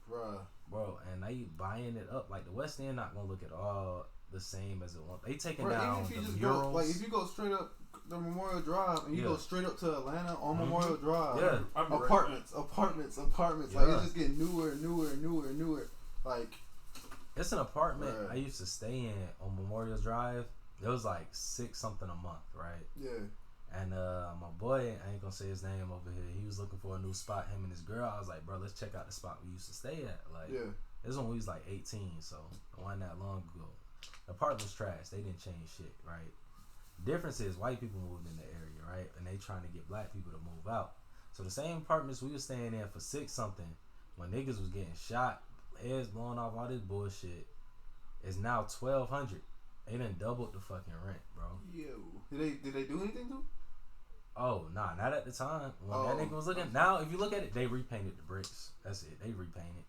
bro, and they buying it up. Like the West End not gonna look at all the same as it wants. They taking down even if you the just murals. go, like if you go straight up the Memorial Drive and you go straight up to Atlanta on Memorial Drive, apartments. Like it's just getting newer. Like. It's an apartment I used to stay in on Memorial Drive. It was like $6 something a month, right? Yeah. And my boy, I ain't gonna say his name over here. He was looking for a new spot. Him and his girl. I was like, bro, let's check out the spot we used to stay at. Like, this one we was like 18, so it wasn't that long ago. The apartment was trash. They didn't change shit, right? Difference is white people moved in the area, right? And they trying to get black people to move out. So the same apartments we was staying in for $6 something, when niggas was getting shot, heads blowing off, all this bullshit, is now $1,200. They done doubled the fucking rent, bro. Yo, did they do anything to? Oh nah, not at the time when that nigga was looking. Now if you look at it, they repainted the bricks. That's it. They repainted.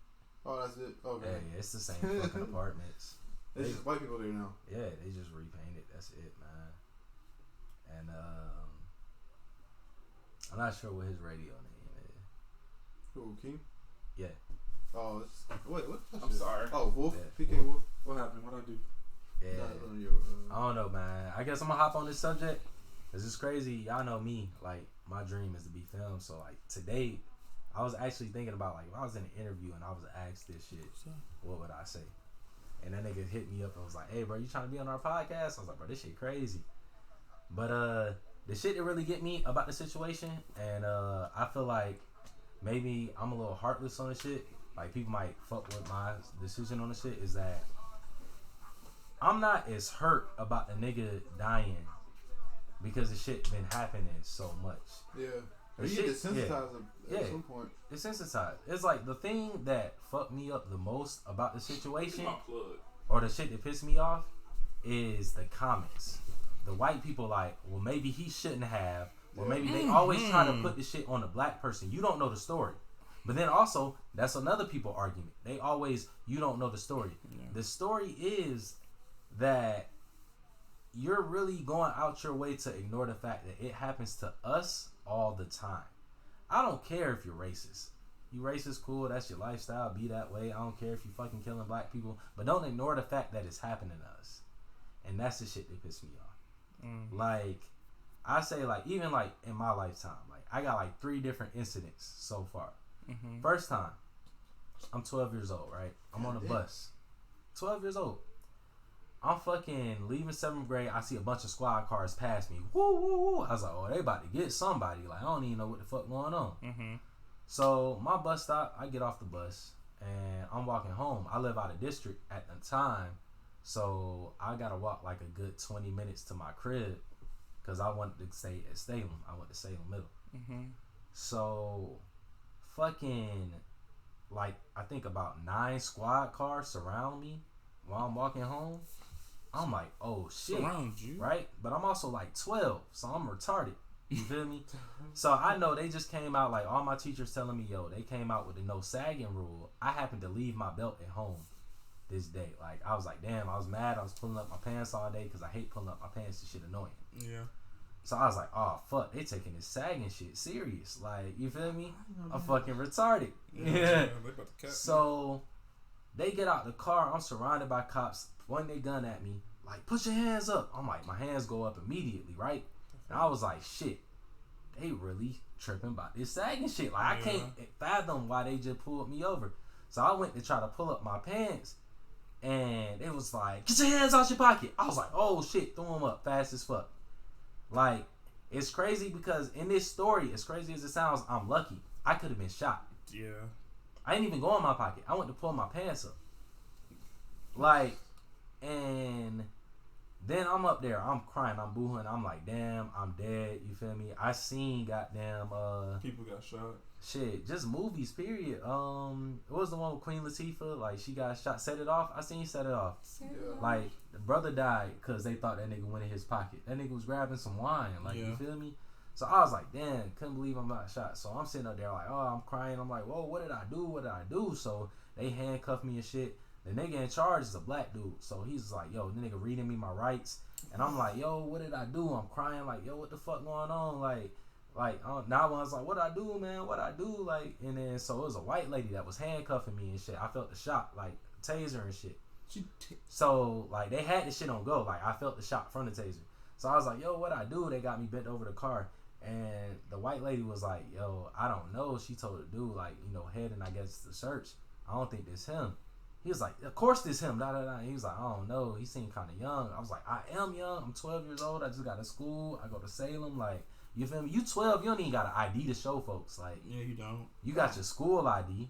Oh, that's it. Okay. Yeah, it's the same fucking apartments. It's just white people there now. Yeah, they just repainted. That's it, man. And I'm not sure what his radio name is. Who, King? Yeah. Oh, what? I'm sorry. Oh, Wolf? Yeah. PK Wolf? What happened? What'd I do? Yeah. I don't know, man. I guess I'm gonna hop on this subject. Cause it's crazy. Y'all know me. Like, my dream is to be filmed. So, like, today, I was actually thinking about, like, if I was in an interview and I was asked this shit, what would I say? And that nigga hit me up and was like, hey, bro, you trying to be on our podcast? I was like, bro, this shit crazy. But, the shit that really get me about the situation, and, I feel like maybe I'm a little heartless on the shit. Like, people might fuck with my decision on the shit, is that I'm not as hurt about the nigga dying because the shit been happening so much. Yeah. You get desensitized at some point. Desensitized. It's like the thing that fucked me up the most about the situation, or the shit that pissed me off, is the comments. The white people like, well, maybe he shouldn't have, or maybe they always try to put the shit on the black person. You don't know the story. But then also, that's another people argument. They always, you don't know the story. Yeah. The story is that you're really going out your way to ignore the fact that it happens to us all the time. I don't care if you're racist. You racist, cool, that's your lifestyle, be that way. I don't care if you fucking killing black people. But don't ignore the fact that it's happening to us. And that's the shit that pisses me off. Like, I say, like, even like in my lifetime, like, I got like 3 different incidents so far. First time, I'm 12 years old, right? I'm on a bus. 12 years old. I'm fucking leaving 7th grade. I see a bunch of squad cars pass me. Woo, woo, woo. I was like, oh, they about to get somebody. Like, I don't even know what the fuck going on. So, my bus stop, I get off the bus. and I'm walking home. I live out of district at the time, so I gotta walk like a good 20 minutes to my crib because I wanted to stay at Salem. I went to Salem Middle. So, fucking, like, I think about 9 squad cars surround me while I'm walking home. I'm like, oh shit. Surround you? Right? But I'm also like 12, so I'm retarded. You feel me? So I know they just came out, like, all my teachers telling me, yo, they came out with the no sagging rule. I happened to leave my belt at home this day. Like, I was like, damn, I was mad. I was pulling up my pants all day because I hate pulling up my pants. This shit annoying. Yeah. So I was like, oh, fuck, they taking this sagging shit serious. Like, you feel me? I'm fucking retarded. Yeah. So they get out the car. I'm surrounded by cops. Pointing their gun at me. Like, put your hands up. I'm like, my hands go up immediately, right? And I was like, shit, they really tripping about this sagging shit. Like, I can't fathom why they just pulled me over. So I went to try to pull up my pants. And it was like, get your hands out your pocket. I was like, oh, shit, throw them up fast as fuck. Like, it's crazy because in this story, as crazy as it sounds, I'm lucky. I could have been shot. Yeah. I didn't even go in my pocket. I went to pull my pants up. Like, and then I'm up there. I'm crying. I'm boohooing. I'm like, damn, I'm dead. You feel me? I seen goddamn people got shot. Shit, just movies, period. What was the one with Queen Latifah? Like, she got shot. Set It Off? I seen Set It Off. Like, the brother died because they thought that nigga went in his pocket. That nigga was grabbing some wine. Like, you feel me? So I was like, damn, couldn't believe I'm not shot. So I'm sitting up there like, oh, I'm crying. I'm like, whoa, what did I do? What did I do? So they handcuffed me and shit. The nigga in charge is a black dude. So he's like, yo, the nigga reading me my rights. And I'm like, yo, what did I do? I'm crying like, yo, what the fuck going on? Like now I was like, what I do, man? What I do? Like, and then so it was a white lady that was handcuffing me and shit. I felt the shot, like taser and shit. So like they had the shit on go. Like I felt the shot from the taser. So I was like, yo, what I do? They got me bent over the car. And the white lady was like, yo, I don't know. She told the dude, like, you know, head and I guess the search. I don't think this him. He was like, of course this him. Da, da, da. He was like, I don't know. He seemed kind of young. I was like, I am young. I'm 12 years old. I just got to school. I go to Salem. Like, you feel me? You 12. You don't even got an ID to show folks. Like, yeah, you don't. You got your school ID.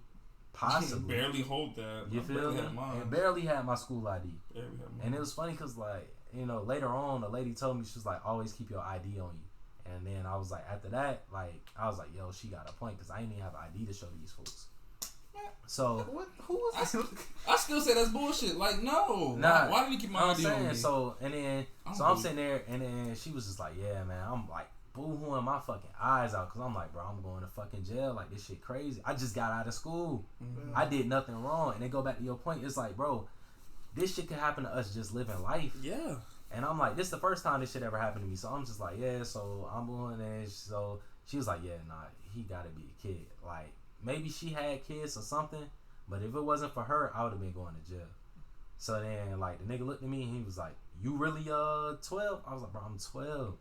Possibly. You barely hold that. You feel me? And barely had my school ID. Barely had mine. And it was funny because, like, you know, later on, the lady told me, she was like, always keep your ID on you. And then I was like, after that, like, I was like, yo, she got a point because I didn't even have an ID to show these folks. So what? Who was that? I still say that's bullshit. Like, no. Nah, why did you keep my ID on me? So, and then, I'm sitting there, and then she was just like, yeah, man, I'm like, boo-hooing my fucking eyes out because I'm like, bro, I'm going to fucking jail. Like, this shit crazy. I just got out of school. Mm-hmm. I did nothing wrong. And then go back to your point. It's like, bro, this shit could happen to us just living life. Yeah. And I'm like, this is the first time this shit ever happened to me. So I'm just like, yeah, so I'm booing it. So she was like, yeah, nah, he got to be a kid. Like, maybe she had kids or something. But if it wasn't for her, I would have been going to jail. So then, like, the nigga looked at me and he was like, you really 12? I was like, bro, I'm 12.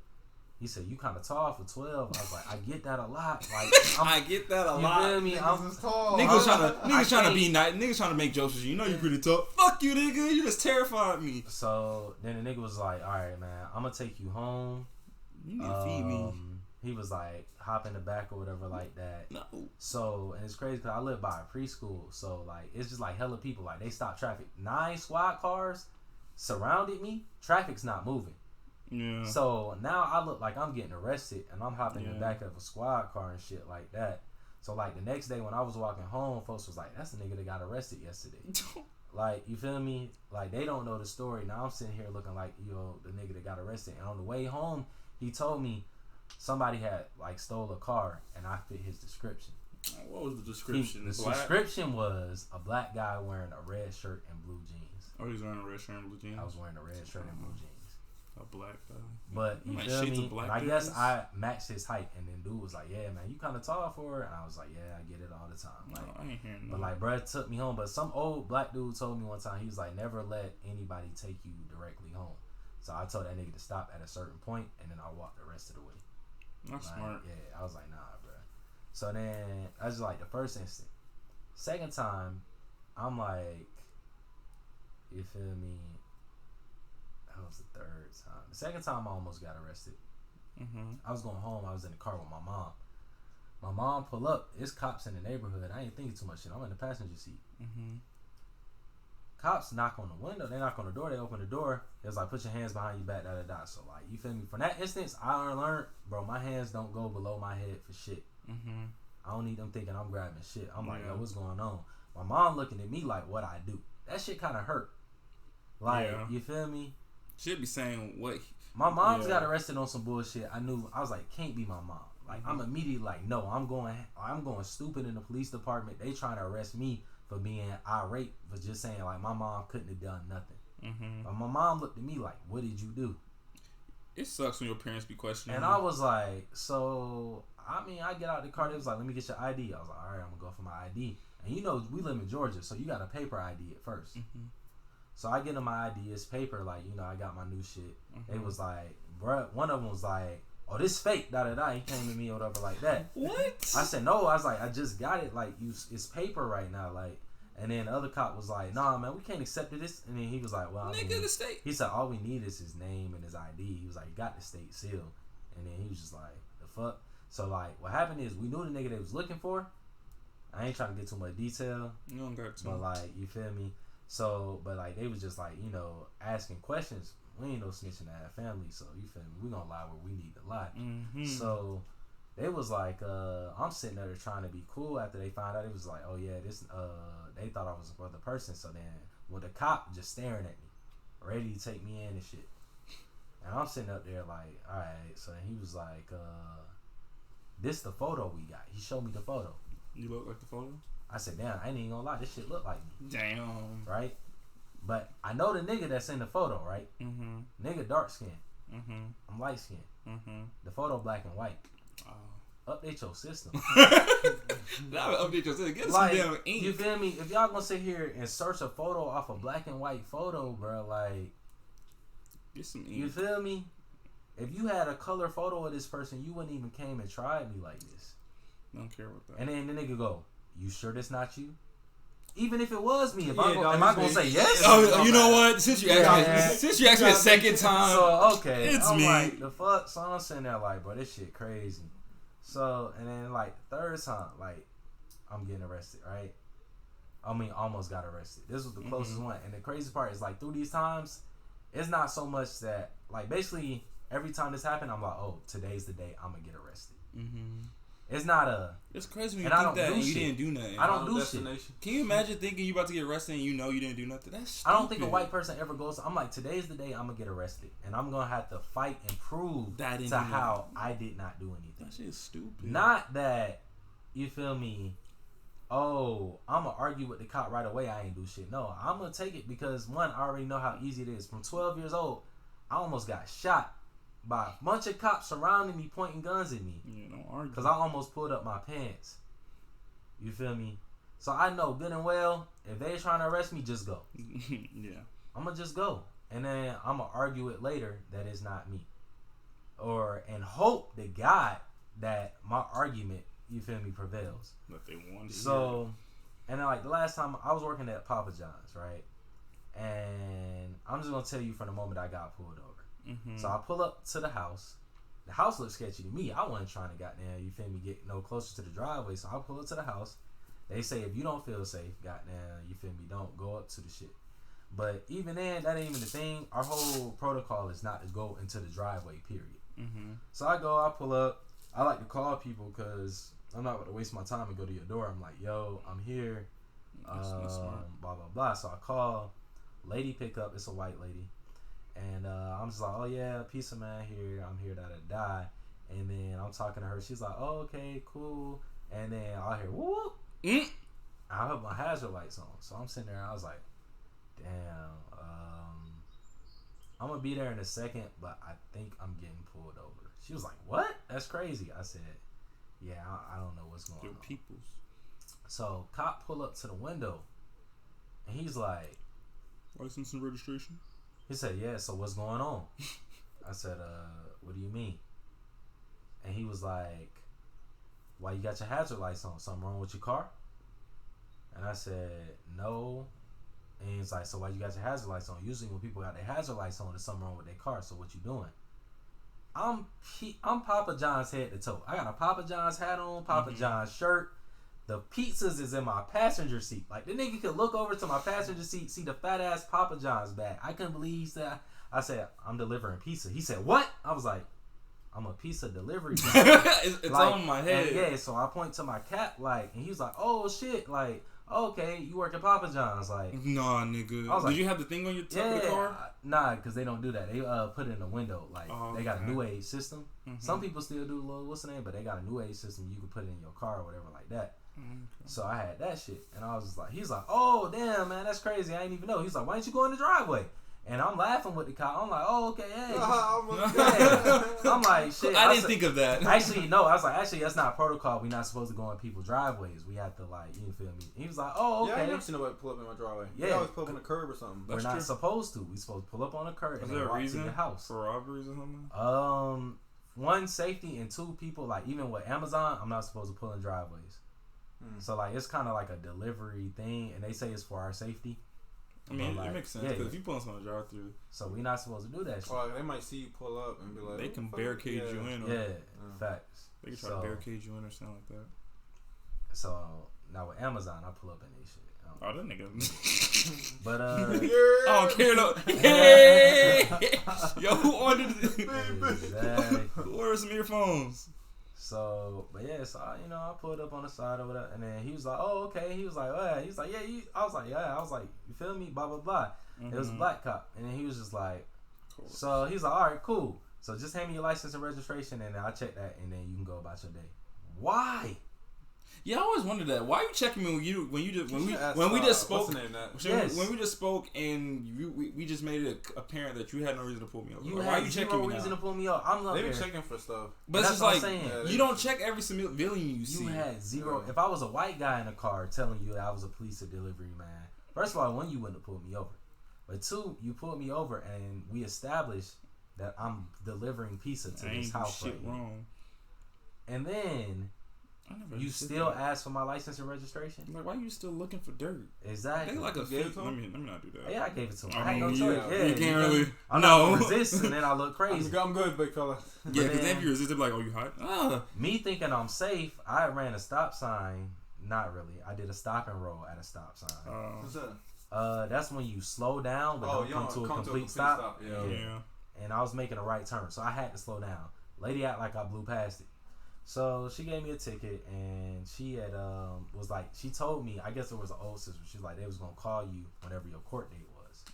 He said, you kind of tall for 12. I was like, I get that a lot. Like, I get that a lot. You feel me? I'm tall. Niggas trying to be nice. Niggas trying to make jokes with you. You know you pretty tall. Fuck you, nigga. You just terrified me. So then the nigga was like, all right, man, I'm going to take you home. You need to feed me. He was like, hop in the back or whatever like that. No. So, and it's crazy because I live by a preschool. So, like, it's just like hella people. Like, they stopped traffic. 9 squad cars surrounded me. Traffic's not moving. Yeah. So, now I look like I'm getting arrested and I'm hopping in the back of a squad car and shit like that. So, like, the next day when I was walking home, folks was like, that's the nigga that got arrested yesterday. Like, you feel me? Like, they don't know the story. Now I'm sitting here looking like, you know, the nigga that got arrested. And on the way home, he told me, somebody had like stole a car and I fit his description. What was the description? The description was a black guy wearing a red shirt and blue jeans. Oh, he's wearing a red shirt and blue jeans? I was wearing a red shirt and blue jeans. A black guy. But you feel me? And I guess I matched his height and then dude was like, yeah, man, you kind of tall for it. And I was like, yeah, I get it all the time. Like, no, I ain't hearing but like, bruh took me home. But some old black dude told me one time, he was like, never let anybody take you directly home. So I told that nigga to stop at a certain point and then I walked the rest of the way. That's like, smart. Yeah, I was like, nah, bro. So then that's just like the first instant. Second time, I'm like, you feel me? That was the third time. The second time, I almost got arrested. Mm-hmm. I was going home. I was in the car with my mom. My mom pull up. It's cops in the neighborhood. I ain't thinking too much shit. I'm in the passenger seat. Mm-hmm. Cops knock on the window. They knock on the door. They open the door. It's like, put your hands behind your back, da-da-da. So, like, you feel me? From that instance, I learned, bro, my hands don't go below my head for shit. Mm-hmm. I don't need them thinking I'm grabbing shit. I'm like, yo, what's going on? My mom looking at me like, what I do? That shit kind of hurt. Like, you feel me? She'll be saying what... My mom's got arrested on some bullshit. I was like, can't be my mom. Like, I'm immediately like, no, I'm going stupid in the police department. They trying to arrest me for being irate, for just saying like my mom couldn't have done nothing. Mm-hmm. But my mom looked at me like, what did you do? It sucks when your parents be questioning. And I was like, so I get out the car. They was like, let me get your ID. I was like, all right, I'm gonna go for my ID. And you know, we live in Georgia, so you got a paper ID at first. Mm-hmm. So I get them my ID. It's paper, like, you know, I got my new shit. Mm-hmm. It was like, bruh, one of them was like, oh, this fake, da-da-da. He came to me or whatever like that. What? I said, no. I was like, I just got it. Like, it's paper right now. Like, and then the other cop was like, nah, man, we can't accept this. And then he was like, well, nigga, the state. He said, all we need is his name and his ID. He was like, got the state seal. And then he was just like, the fuck? So, like, what happened is we knew the nigga they was looking for. I ain't trying to get too much detail. You don't got to. But, like, you feel me? So, but, like, they was just, like, you know, asking questions. We ain't no snitching at our family, so you feel me? We gonna lie where we need to lie. Mm-hmm. So they was like, I'm sitting there trying to be cool. After they found out, it was like, oh yeah, this. They thought I was another person. So then, well, the cop just staring at me, ready to take me in and shit. And I'm sitting up there like, all right. So then he was like, this the photo we got. He showed me the photo. You look like the photo? I said, damn, I ain't even gonna lie. This shit look like me. Damn. Right. But I know the nigga that's in the photo, right? Mm-hmm. Nigga dark skin. Mm-hmm. I'm light skin. Mm-hmm. The photo black and white. Oh. Update your system. Update your system. Get like, some damn ink. You feel me? If y'all gonna sit here and search a photo off a black and white photo, bro, like, get some ink. You feel me? If you had a color photo of this person, you wouldn't even came and tried me like this. Don't care about that. And then the nigga go, you sure this not you? Even if it was me, am I gonna say yes? Oh, you know what? Since you asked me a second time, so okay, it's I'm me. Like, the fuck? So I'm sitting there like, bro, this shit crazy. So and then like third time, like I'm getting arrested, right? I mean, almost got arrested. This was the closest one, and the crazy part is like through these times, it's not so much that like basically every time this happened, I'm like, oh, today's the day I'm gonna get arrested. Mm-hmm. It's not a. It's crazy when you think that and you didn't do nothing. I don't do shit. Can you imagine thinking you about to get arrested and you know you didn't do nothing? That's stupid. I don't think a white person ever goes. I'm like, today's the day I'm gonna get arrested, and I'm gonna have to fight and prove that to how I did not do anything. That shit is stupid. Not that you feel me. Oh, I'm gonna argue with the cop right away. I ain't do shit. No, I'm gonna take it because one, I already know how easy it is. From 12 years old, I almost got shot by a bunch of cops surrounding me, pointing guns at me. Yeah, don't argue. Because I almost pulled up my pants. You feel me? So I know good and well, if they trying to arrest me, just go. Yeah. I'm going to just go. And then I'm going to argue it later that it's not me. And hope to God that my argument, you feel me, prevails. But they want to So, and then like the last time I was working at Papa John's, right? And I'm just going to tell you from the moment I got pulled over. Mm-hmm. So I pull up to the house. The house looks sketchy to me. I wasn't trying to goddamn, you feel me, get no closer to the driveway. So I pull up to the house. They say if you don't feel safe, goddamn, you feel me, don't go up to the shit. But even then, that ain't even the thing. Our whole protocol is not to go into the driveway, period. Mm-hmm. So I pull up. I like to call people because I'm not going to waste my time and go to your door. I'm like, yo, I'm here. That's blah, blah, blah. So I call. Lady pick up. It's a white lady. And I'm just like, oh yeah, peace of man here. I'm here to die. And then I'm talking to her. She's like, oh, okay, cool. And then I hear, whoop. I have my hazard lights on. So I'm sitting there. I was like, damn. I'm going to be there in a second, but I think I'm getting pulled over. She was like, what? That's crazy. I said, yeah, I don't know what's going on. Peoples. So cop pull up to the window. And he's like, license and registration? He said, yeah, so what's going on? I said, what do you mean? And he was like, why you got your hazard lights on? Something wrong with your car? And I said, no. And he's like, so why you got your hazard lights on? Usually when people got their hazard lights on, there's something wrong with their car. So what you doing? I'm Papa John's head to toe. I got a Papa John's hat on, Papa John's shirt. The pizzas is in my passenger seat. Like, the nigga could look over to my passenger seat, see the fat ass Papa John's bag. I couldn't believe he said, I said, I'm delivering pizza. He said, what? I was like, I'm a pizza delivery guy. it's like, on my head. Yeah, so I point to my cap, like, and he was like, oh shit, like, okay, you work at Papa John's, like. Nah, nigga. I was like, did you have the thing on your top of the car? Nah, because they don't do that. They put it in the window. Like, they got a new age system. Some people still do a little, what's the name? But they got a new age system. You can put it in your car or whatever like that. So I had that shit. And I was just like, he's like, oh, damn, man, that's crazy. I ain't even know. He's like, why didn't you go in the driveway? And I'm laughing with the cop. I'm like, oh, okay, hey. I'm like, shit. I didn't think of that. Actually, no. I was like, actually, that's not protocol. We're not supposed to go in people's driveways. We have to, like, you feel me? He was like, oh, okay. Yeah, I never seen nobody pull up in my driveway. Yeah. They always pull up on the curb or something. We're not supposed to. We're supposed to pull up on the curb and then walk to your house. For robberies or something? One, safety, and two, people, like, even with Amazon, I'm not supposed to pull in driveways. So, like, it's kind of like a delivery thing, and they say it's for our safety. I mean, it makes sense, because if you pull us on a drive-through. So, we're not supposed to do that shit. Or they might see you pull up and be like, they can barricade you in. Or, facts. They can try to barricade you in or something like that. So, now with Amazon, I pull up in this shit. Oh, that nigga. But, I don't care, though. Hey! Yo, who ordered it? Exactly. Who ordered some earphones? So, but yeah, so I pulled up on the side over there, and then he was like, "Oh, okay." He was like, "Oh, yeah." He's like, "Yeah." I was like, "Yeah." I was like, "You feel me?" Blah blah blah. It was a black cop, and then he was just like, "So he's like, all right, cool. So just hand me your license and registration, and I'll check that, and then you can go about your day." Why? Yeah, I always wondered that. Why are you checking me when we just spoke? Yes. When we just spoke and we just made it apparent that you had no reason to pull me over. You why had are you checking me now? reason to pull me over. I'm up They there. be checking for stuff. But it's just like you don't check every civilian you see. You had zero. If I was a white guy in a car telling you that I was a police or delivery man, first of all, one, you wouldn't have pulled me over. But two, you pulled me over and we established that I'm delivering pizza to this house right here. Wrong. And then you still ask for my license and registration? Like, why are you still looking for dirt? Exactly. They like a fake. Let me not do that. Yeah, I gave it to him. I had no choice. Yeah, you can't really. I'm not gonna resist, and then I look crazy. I'm good, big fella. Yeah, because if you resist, they're like, "Oh, you hot?" Me thinking I'm safe, I ran a stop sign. Not really. I did a stop and roll at a stop sign. What's that? That's when you slow down but don't come to a complete stop. Yeah. And I was making a right turn, so I had to slow down. Lady act like I blew past it. So she gave me a ticket, and she had was like, she told me, I guess it was an old system. She's like, they was gonna call you whenever your court date was.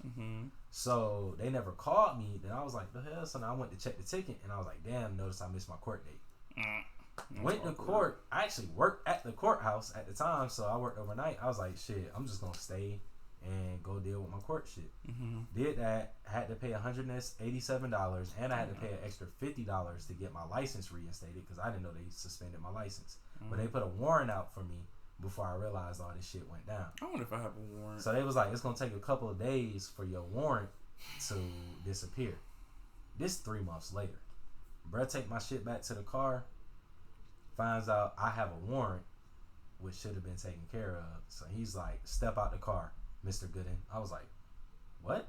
So they never called me. Then I was like, the hell? So now I went to check the ticket, and I was like, damn, notice I missed my court date. Went to court. I actually worked at the courthouse at the time, so I worked overnight. I was like, shit, I'm just gonna stay and go deal with my court shit. Did that. Had to pay $187, and I had to pay an extra $50 to get my license reinstated because I didn't know they suspended my license. But they put a warrant out for me before I realized all this shit went down. I wonder if I have a warrant. So they was like, it's gonna take a couple of days for your warrant to disappear. This 3 months later. Bruh take my shit back to the car, finds out I have a warrant which should have been taken care of. So he's like, step out the car, Mr. Gooden. I was like, what?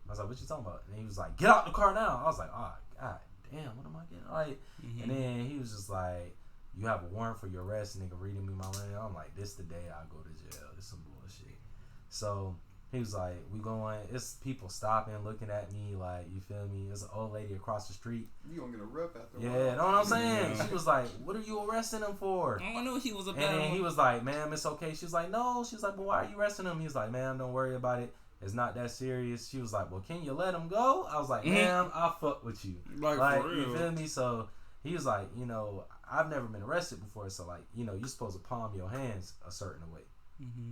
I was like, what you talking about? And he was like, get out the car now. I was like, oh, god damn, what am I getting? Like, and then he was just like, you have a warrant for your arrest, nigga, reading me my money. I'm like, this the day I go to jail. This some bullshit. So he was like, we going, it's people stopping, looking at me, like, you feel me? There's an old lady across the street. You gonna get a rep after a while. Yeah, know what I'm saying? She was like, what are you arresting him for? I knew he was a bad And then he was like, ma'am, it's okay. She was like, no. She was like, well, why are you arresting him? He was like, ma'am, don't worry about it. It's not that serious. She was like, well, can you let him go? I was like, ma'am, I'll fuck with you. Like for real. You feel me? So he was like, I've never been arrested before. So, like, you're supposed to palm your hands a certain way.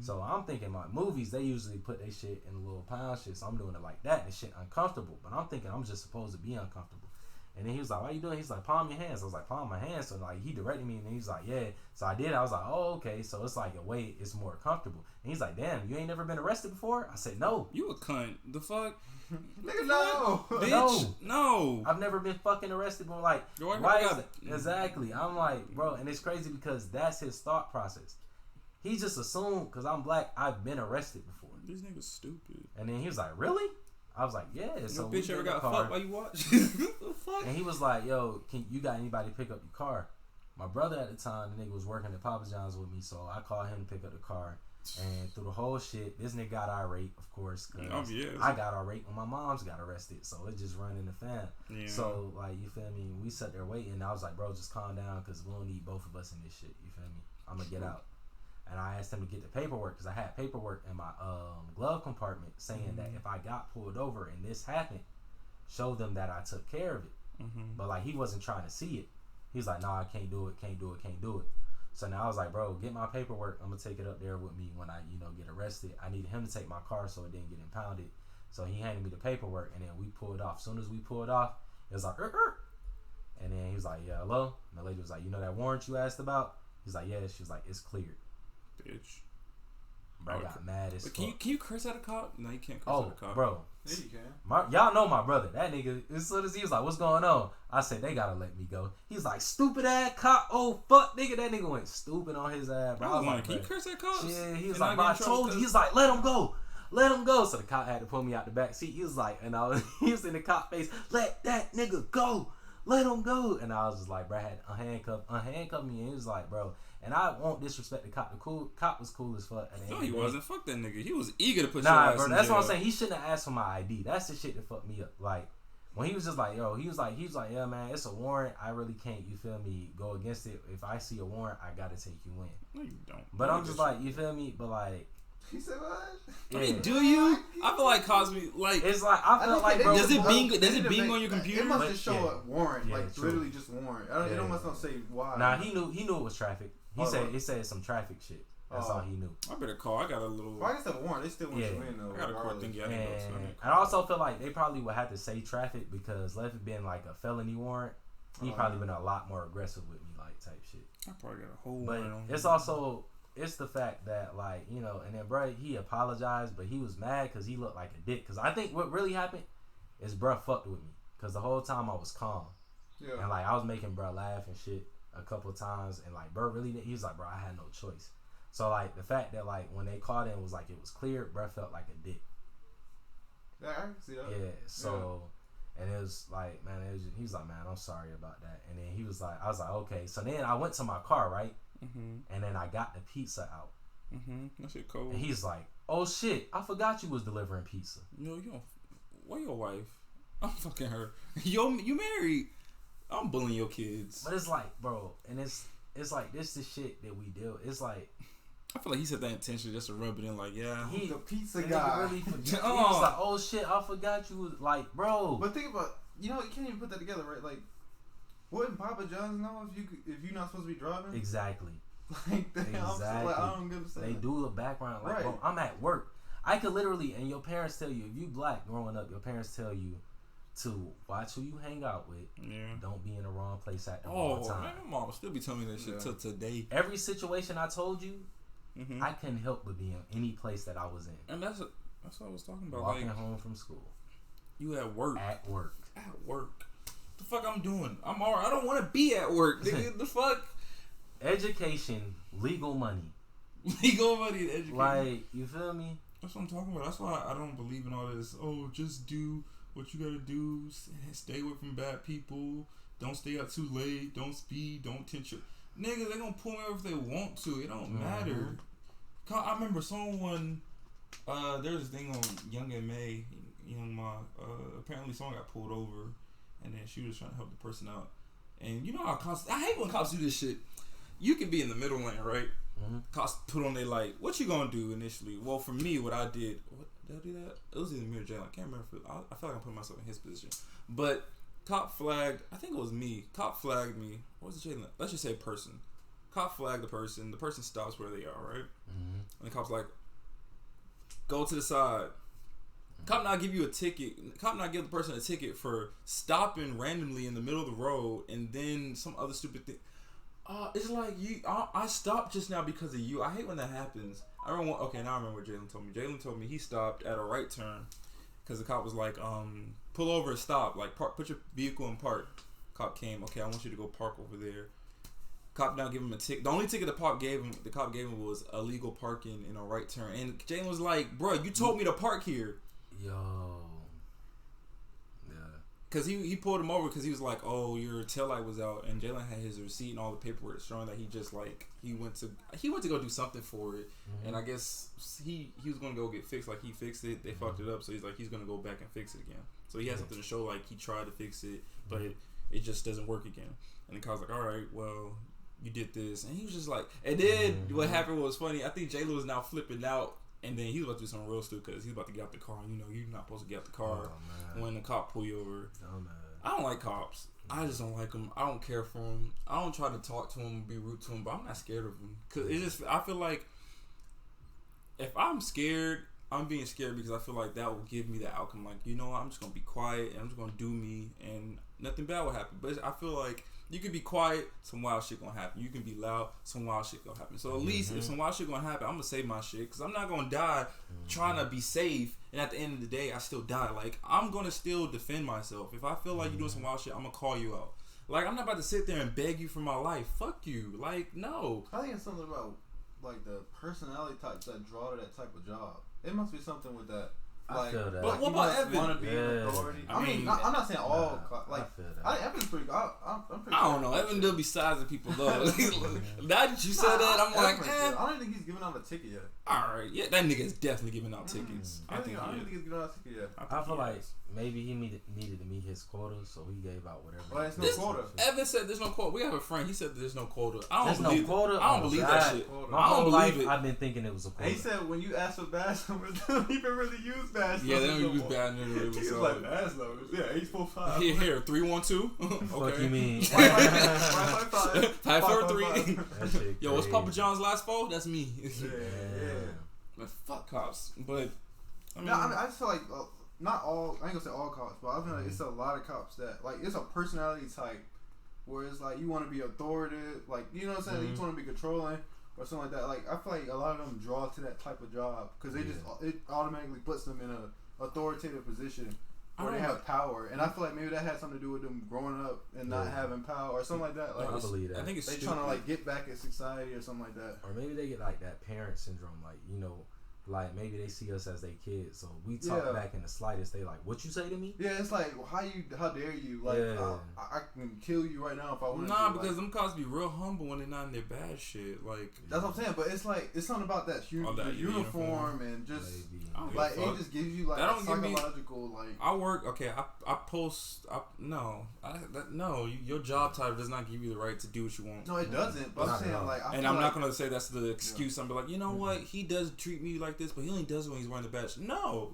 So I'm thinking, like, movies, they usually put their shit in a little pound shit. So I'm doing it like that, and the shit uncomfortable. But I'm thinking I'm just supposed to be uncomfortable. And then he was like, why you doing? He's like, palm your hands. I was like, palm my hands. So, like, he directed me, and he was like, yeah. So I did. I was like, oh, okay. So it's like a way it's more comfortable. And he's like, damn, you ain't never been arrested before? I said, no. You a cunt. The fuck? Nigga, no. Bitch, no. I've never been fucking arrested before. Like, why is that? Exactly. I'm like, bro, and it's crazy because that's his thought process. He just assumed because I'm black, I've been arrested before. These niggas stupid. And then he was like, really? I was like, yeah. So bitch ever got fucked while you watch? Fuck? And he was like, yo, you got anybody to pick up your car? My brother at the time, the nigga was working at Papa John's with me, so I called him to pick up the car. And through the whole shit, this nigga got irate, of course, because I got irate when my mom's got arrested, so it just run in the fam. Yeah. So, like, you feel me? We sat there waiting, and I was like, bro, just calm down, because we don't need both of us in this shit, you feel me? I'm going to get out. And I asked him to get the paperwork, because I had paperwork in my glove compartment saying that if I got pulled over and this happened, show them that I took care of it. But, like, he wasn't trying to see it. He's like, nah, I can't do it. So now I was like, bro, get my paperwork. I'm going to take it up there with me when I, get arrested. I needed him to take my car so it didn't get impounded. So he handed me the paperwork, and then we pulled off. As soon as we pulled off, it was like, And then he was like, yeah, hello? And the lady was like, you know that warrant you asked about? He's like, yeah. She was like, it's cleared. Bitch. Bro, I got mad as fuck. Can you curse at a cop? No, you can't curse at a cop. Bro. Yeah, you can. Y'all know my brother. That nigga, as soon as he was like, what's going on? I said, they gotta let me go. He's like, stupid ass cop. Oh, fuck, nigga. That nigga went stupid on his ass, bro. I was like, can you curse at cops? Yeah, he was like, bro, I told you. He's like, let him go. So the cop had to pull me out the back seat. He was like, he was in the cop face, let that nigga go. Let him go. And I was just like, bro, I had unhandcuff me. And he was like, bro, and I won't disrespect the cop. The cop was cool as fuck. No, he wasn't. Fuck that nigga. He was eager to put your ass bro, in that's jail. what I'm saying. He shouldn't have asked for my ID. That's the shit that fucked me up. Like, when he was just like, yo, he was like, yeah, man, it's a warrant. I really can't, you feel me, go against it. If I see a warrant, I gotta take you in. No, you don't. But I'm just like, you feel me? But like, he said what? Yeah. I mean, do you? I feel like Cosby, like, it's like, I feel like, bro, does it bing on your computer? It must just show a warrant, literally just warrant. It almost don't say why. Nah, he knew it was traffic. It said some traffic shit. That's all he knew. I better call. I got a little. Well, I guess that warrant, they still want you in though. I got a court thing. And I also feel like they probably would have to say traffic because if it been like a felony warrant, he probably been a lot more aggressive with me, like type shit. I probably got a whole. But it's also the fact that like and then bro, he apologized, but he was mad because he looked like a dick. Because I think what really happened is bro fucked with me because the whole time I was calm. Yeah. And like I was making bro laugh and shit a couple times, and like bro really, he was like, bro, I had no choice. So like the fact that like when they called in was like it was clear, bro felt like a dick. Yeah, I can see that. Yeah. So and it was like, man, he was like, man, I'm sorry about that. And then he was like, I was like, okay. So then I went to my car, right? And then I got the pizza out. That shit cold. And he's like, oh shit, I forgot you was delivering pizza. No, you don't. Why your wife? I'm fucking her. You married. I'm bullying your kids. But it's like, bro, and it's like this the shit that we do. It's like I feel like he said that intentionally just to rub it in, like, yeah. He the pizza guy. Really he was like, oh shit, I forgot you was like, bro. But think about, you can't even put that together, right? Like, wouldn't Papa John's know if you're not supposed to be driving? Exactly. Like that. Exactly. Like, I don't give a shit. They do the background, like, bro, I'm at work. I could literally, and your parents tell you, if you black growing up, your parents tell you to watch who you hang out with. Yeah. Don't be in the wrong place at the wrong time. Man, my mom will still be telling me that shit till today. Every situation I told you, I couldn't help but be in any place that I was in. And that's what I was talking about. Walking home from school. You at work. At work. At work. The fuck I'm doing? I'm alright. I don't want to be at work, nigga. The fuck? Education, legal money. Legal money and education. Like, you feel me? That's what I'm talking about. That's why I don't believe in all this. Oh, just do what you gotta do. Stay away from bad people. Don't stay out too late. Don't speed. Don't tension. Nigga, they gonna pull me over if they want to. It don't matter. I remember someone. There's this thing on Young and May. Apparently someone got pulled over, and then she was trying to help the person out. And you know how cops. I hate when cops do this shit. You can be in the middle lane, right? Cops put on their light. What you gonna do initially? Well, for me, what I did. What did I do that? It was either me or Jalen. I can't remember. I feel like I'm putting myself in his position. But cop flagged. I think it was me. Cop flagged me. What was it, Jalen? Let's just say person. Cop flagged the person. The person stops where they are, right? And the cop's like, go to the side. Cop not give you a ticket. Cop not give the person a ticket for stopping randomly in the middle of the road and then some other stupid thing. It's like I stopped just now because of you. I hate when that happens. Now I remember what Jalen told me. Jalen told me he stopped at a right turn because the cop was like, pull over and stop. Like, put your vehicle in park. Cop came. Okay, I want you to go park over there. Cop now give him a ticket. The only ticket the cop gave him was illegal parking in a right turn. And Jalen was like, bro, you told me to park here. Yo. Cause he pulled him over because he was like, "Oh, your taillight was out," and Jalen had his receipt and all the paperwork showing that he just like he went to go do something for it, and I guess he was gonna go get fixed. Like he fixed it, they fucked it up, so he's gonna go back and fix it again. So he had something to show like he tried to fix it, but it just doesn't work again. And the car's like, "All right, well, you did this," and he was just like, and then what happened was funny. I think Jalen was now flipping out. And then he was about to do something real stupid because he's about to get out the car. You know, you're not supposed to get out the car when the cop pull you over. I don't like cops. I just don't like them. I don't care for them. I don't try to talk to them, be rude to them, but I'm not scared of them. Cause it's just, I feel like if I'm scared, I'm being scared because I feel like that will give me the outcome. Like, you know what? I'm just going to be quiet and I'm just going to do me and nothing bad will happen. But I feel like you can be quiet, some wild shit gonna happen. You can be loud, some wild shit gonna happen. So at least if some wild shit gonna happen, I'm gonna save my shit because I'm not gonna die trying to be safe. And at the end of the day, I still die. Like I'm gonna still defend myself. If I feel like you're doing some wild shit, I'm gonna call you out. Like I'm not about to sit there and beg you for my life. Fuck you. Like no. I think it's something about like the personality types that draw to that type of job. It must be something with that. Like, I feel that. But what about Evan? Want to be an authority? I mean, I'm not saying all. Like, Evan's pretty. I'm pretty. I don't know. Evan do be sizing people up. Now that you said that, I'm like, I don't think he's giving out a ticket yet. All right, yeah, that nigga is definitely giving out tickets. I don't think he's giving out a ticket yet. I feel like maybe he needed to meet his quota, so he gave out whatever. Well, there's no quota. Evan said there's no quota. We have a friend. He said there's no quota. I don't believe that shit. I don't believe it. I've been thinking it was a quota. He said when you ask for badge numbers, they don't even really use badge numbers. Yeah, they don't use badge numbers. He's like badge numbers. Yeah, 845. Here, 312. Okay. What you mean? 543. Yo, what's Papa John's last four? That's me. Yeah. But fuck cops. But I mean, I just feel like not all. I ain't gonna say all cops, but I feel like it's a lot of cops that like it's a personality type where it's like you want to be authoritative, like you know what I'm saying. You just want to be controlling or something like that. Like I feel like a lot of them draw to that type of job because they just it automatically puts them in a authoritative position where they have power, and I feel like maybe that had something to do with them growing up and not having power or something like that. Like I believe that. I think it's they trying to like get back at society or something like that. Or maybe they get like that parent syndrome, like you know. Like maybe they see us as their kids, so we talk back in the slightest. They like, "What you say to me?" Yeah, it's like, how dare you? Like, I can kill you right now if I want to. Nah, because them cops be real humble when they're not in their bad shit. Like that's what I'm saying. But it's like it's something about that uniform and just like it just gives you like that don't psychological like. I work I post your job title does not give you the right to do what you want. No, it doesn't. But I'm saying like, and I'm not gonna say that's the excuse. I'm like, you know what? He does treat me like this, but he only does it when he's wearing the badge. No,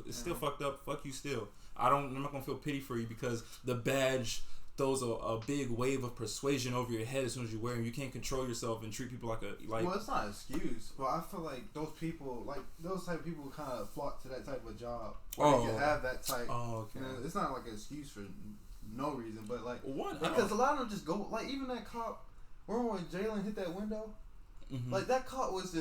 it's still fucked up. Fuck you still. I'm not gonna feel pity for you because the badge throws a big wave of persuasion over your head as soon as you wear them. You can't control yourself and treat people like. Well, it's not an excuse, but I feel like those type of people kind of flock to that type of job where they can have that type. Oh, okay. You know, it's not like an excuse for no reason, but like because a lot of them just go like even that cop. Remember when Jalen hit that window? Mm-hmm. Like that cop was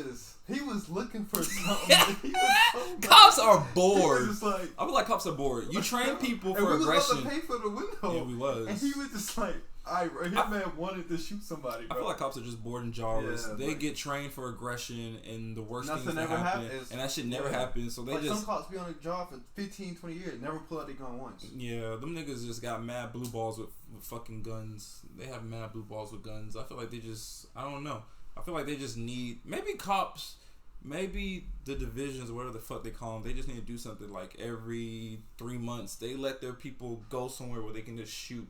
he was looking for something. He was so cops are bored. He was like, I feel like cops are bored. You train people for aggression. We was about to pay for the window. Yeah, we was. And he was just like, man wanted to shoot somebody. Bro. I feel like cops are just bored and jawless. They get trained for aggression and the worst things that happen. And that shit never happens. So they just some cops be on a job for 15, 20 years, never pull out their gun once. Yeah, them niggas just got mad blue balls with fucking guns. They have mad blue balls with guns. I feel like they just I don't know. I feel like they just need maybe cops, maybe the divisions, whatever the fuck they call them. They just need to do something like every 3 months. They let their people go somewhere where they can just shoot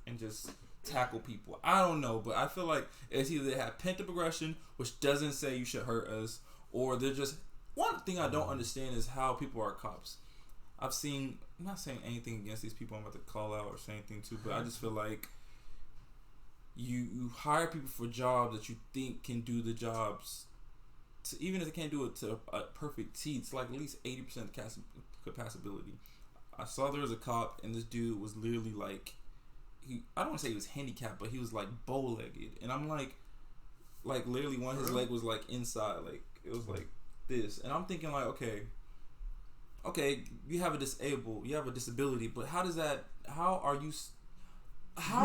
and just tackle people. I don't know, but I feel like it's either they have pent up aggression, which doesn't say you should hurt us, or they're just. One thing I don't understand is how people are cops. I'm not saying anything against these people I'm about to call out or say anything to, but I just feel like. You hire people for jobs that you think can do the jobs, even if they can't do it to a perfect T. It's like at least 80% capacity. I saw there was a cop, and this dude was literally like, I don't want to say he was handicapped, but he was like bow-legged, and I'm like literally one of his leg was like inside, like it was like this, and I'm thinking like, okay, you have a disability, but how are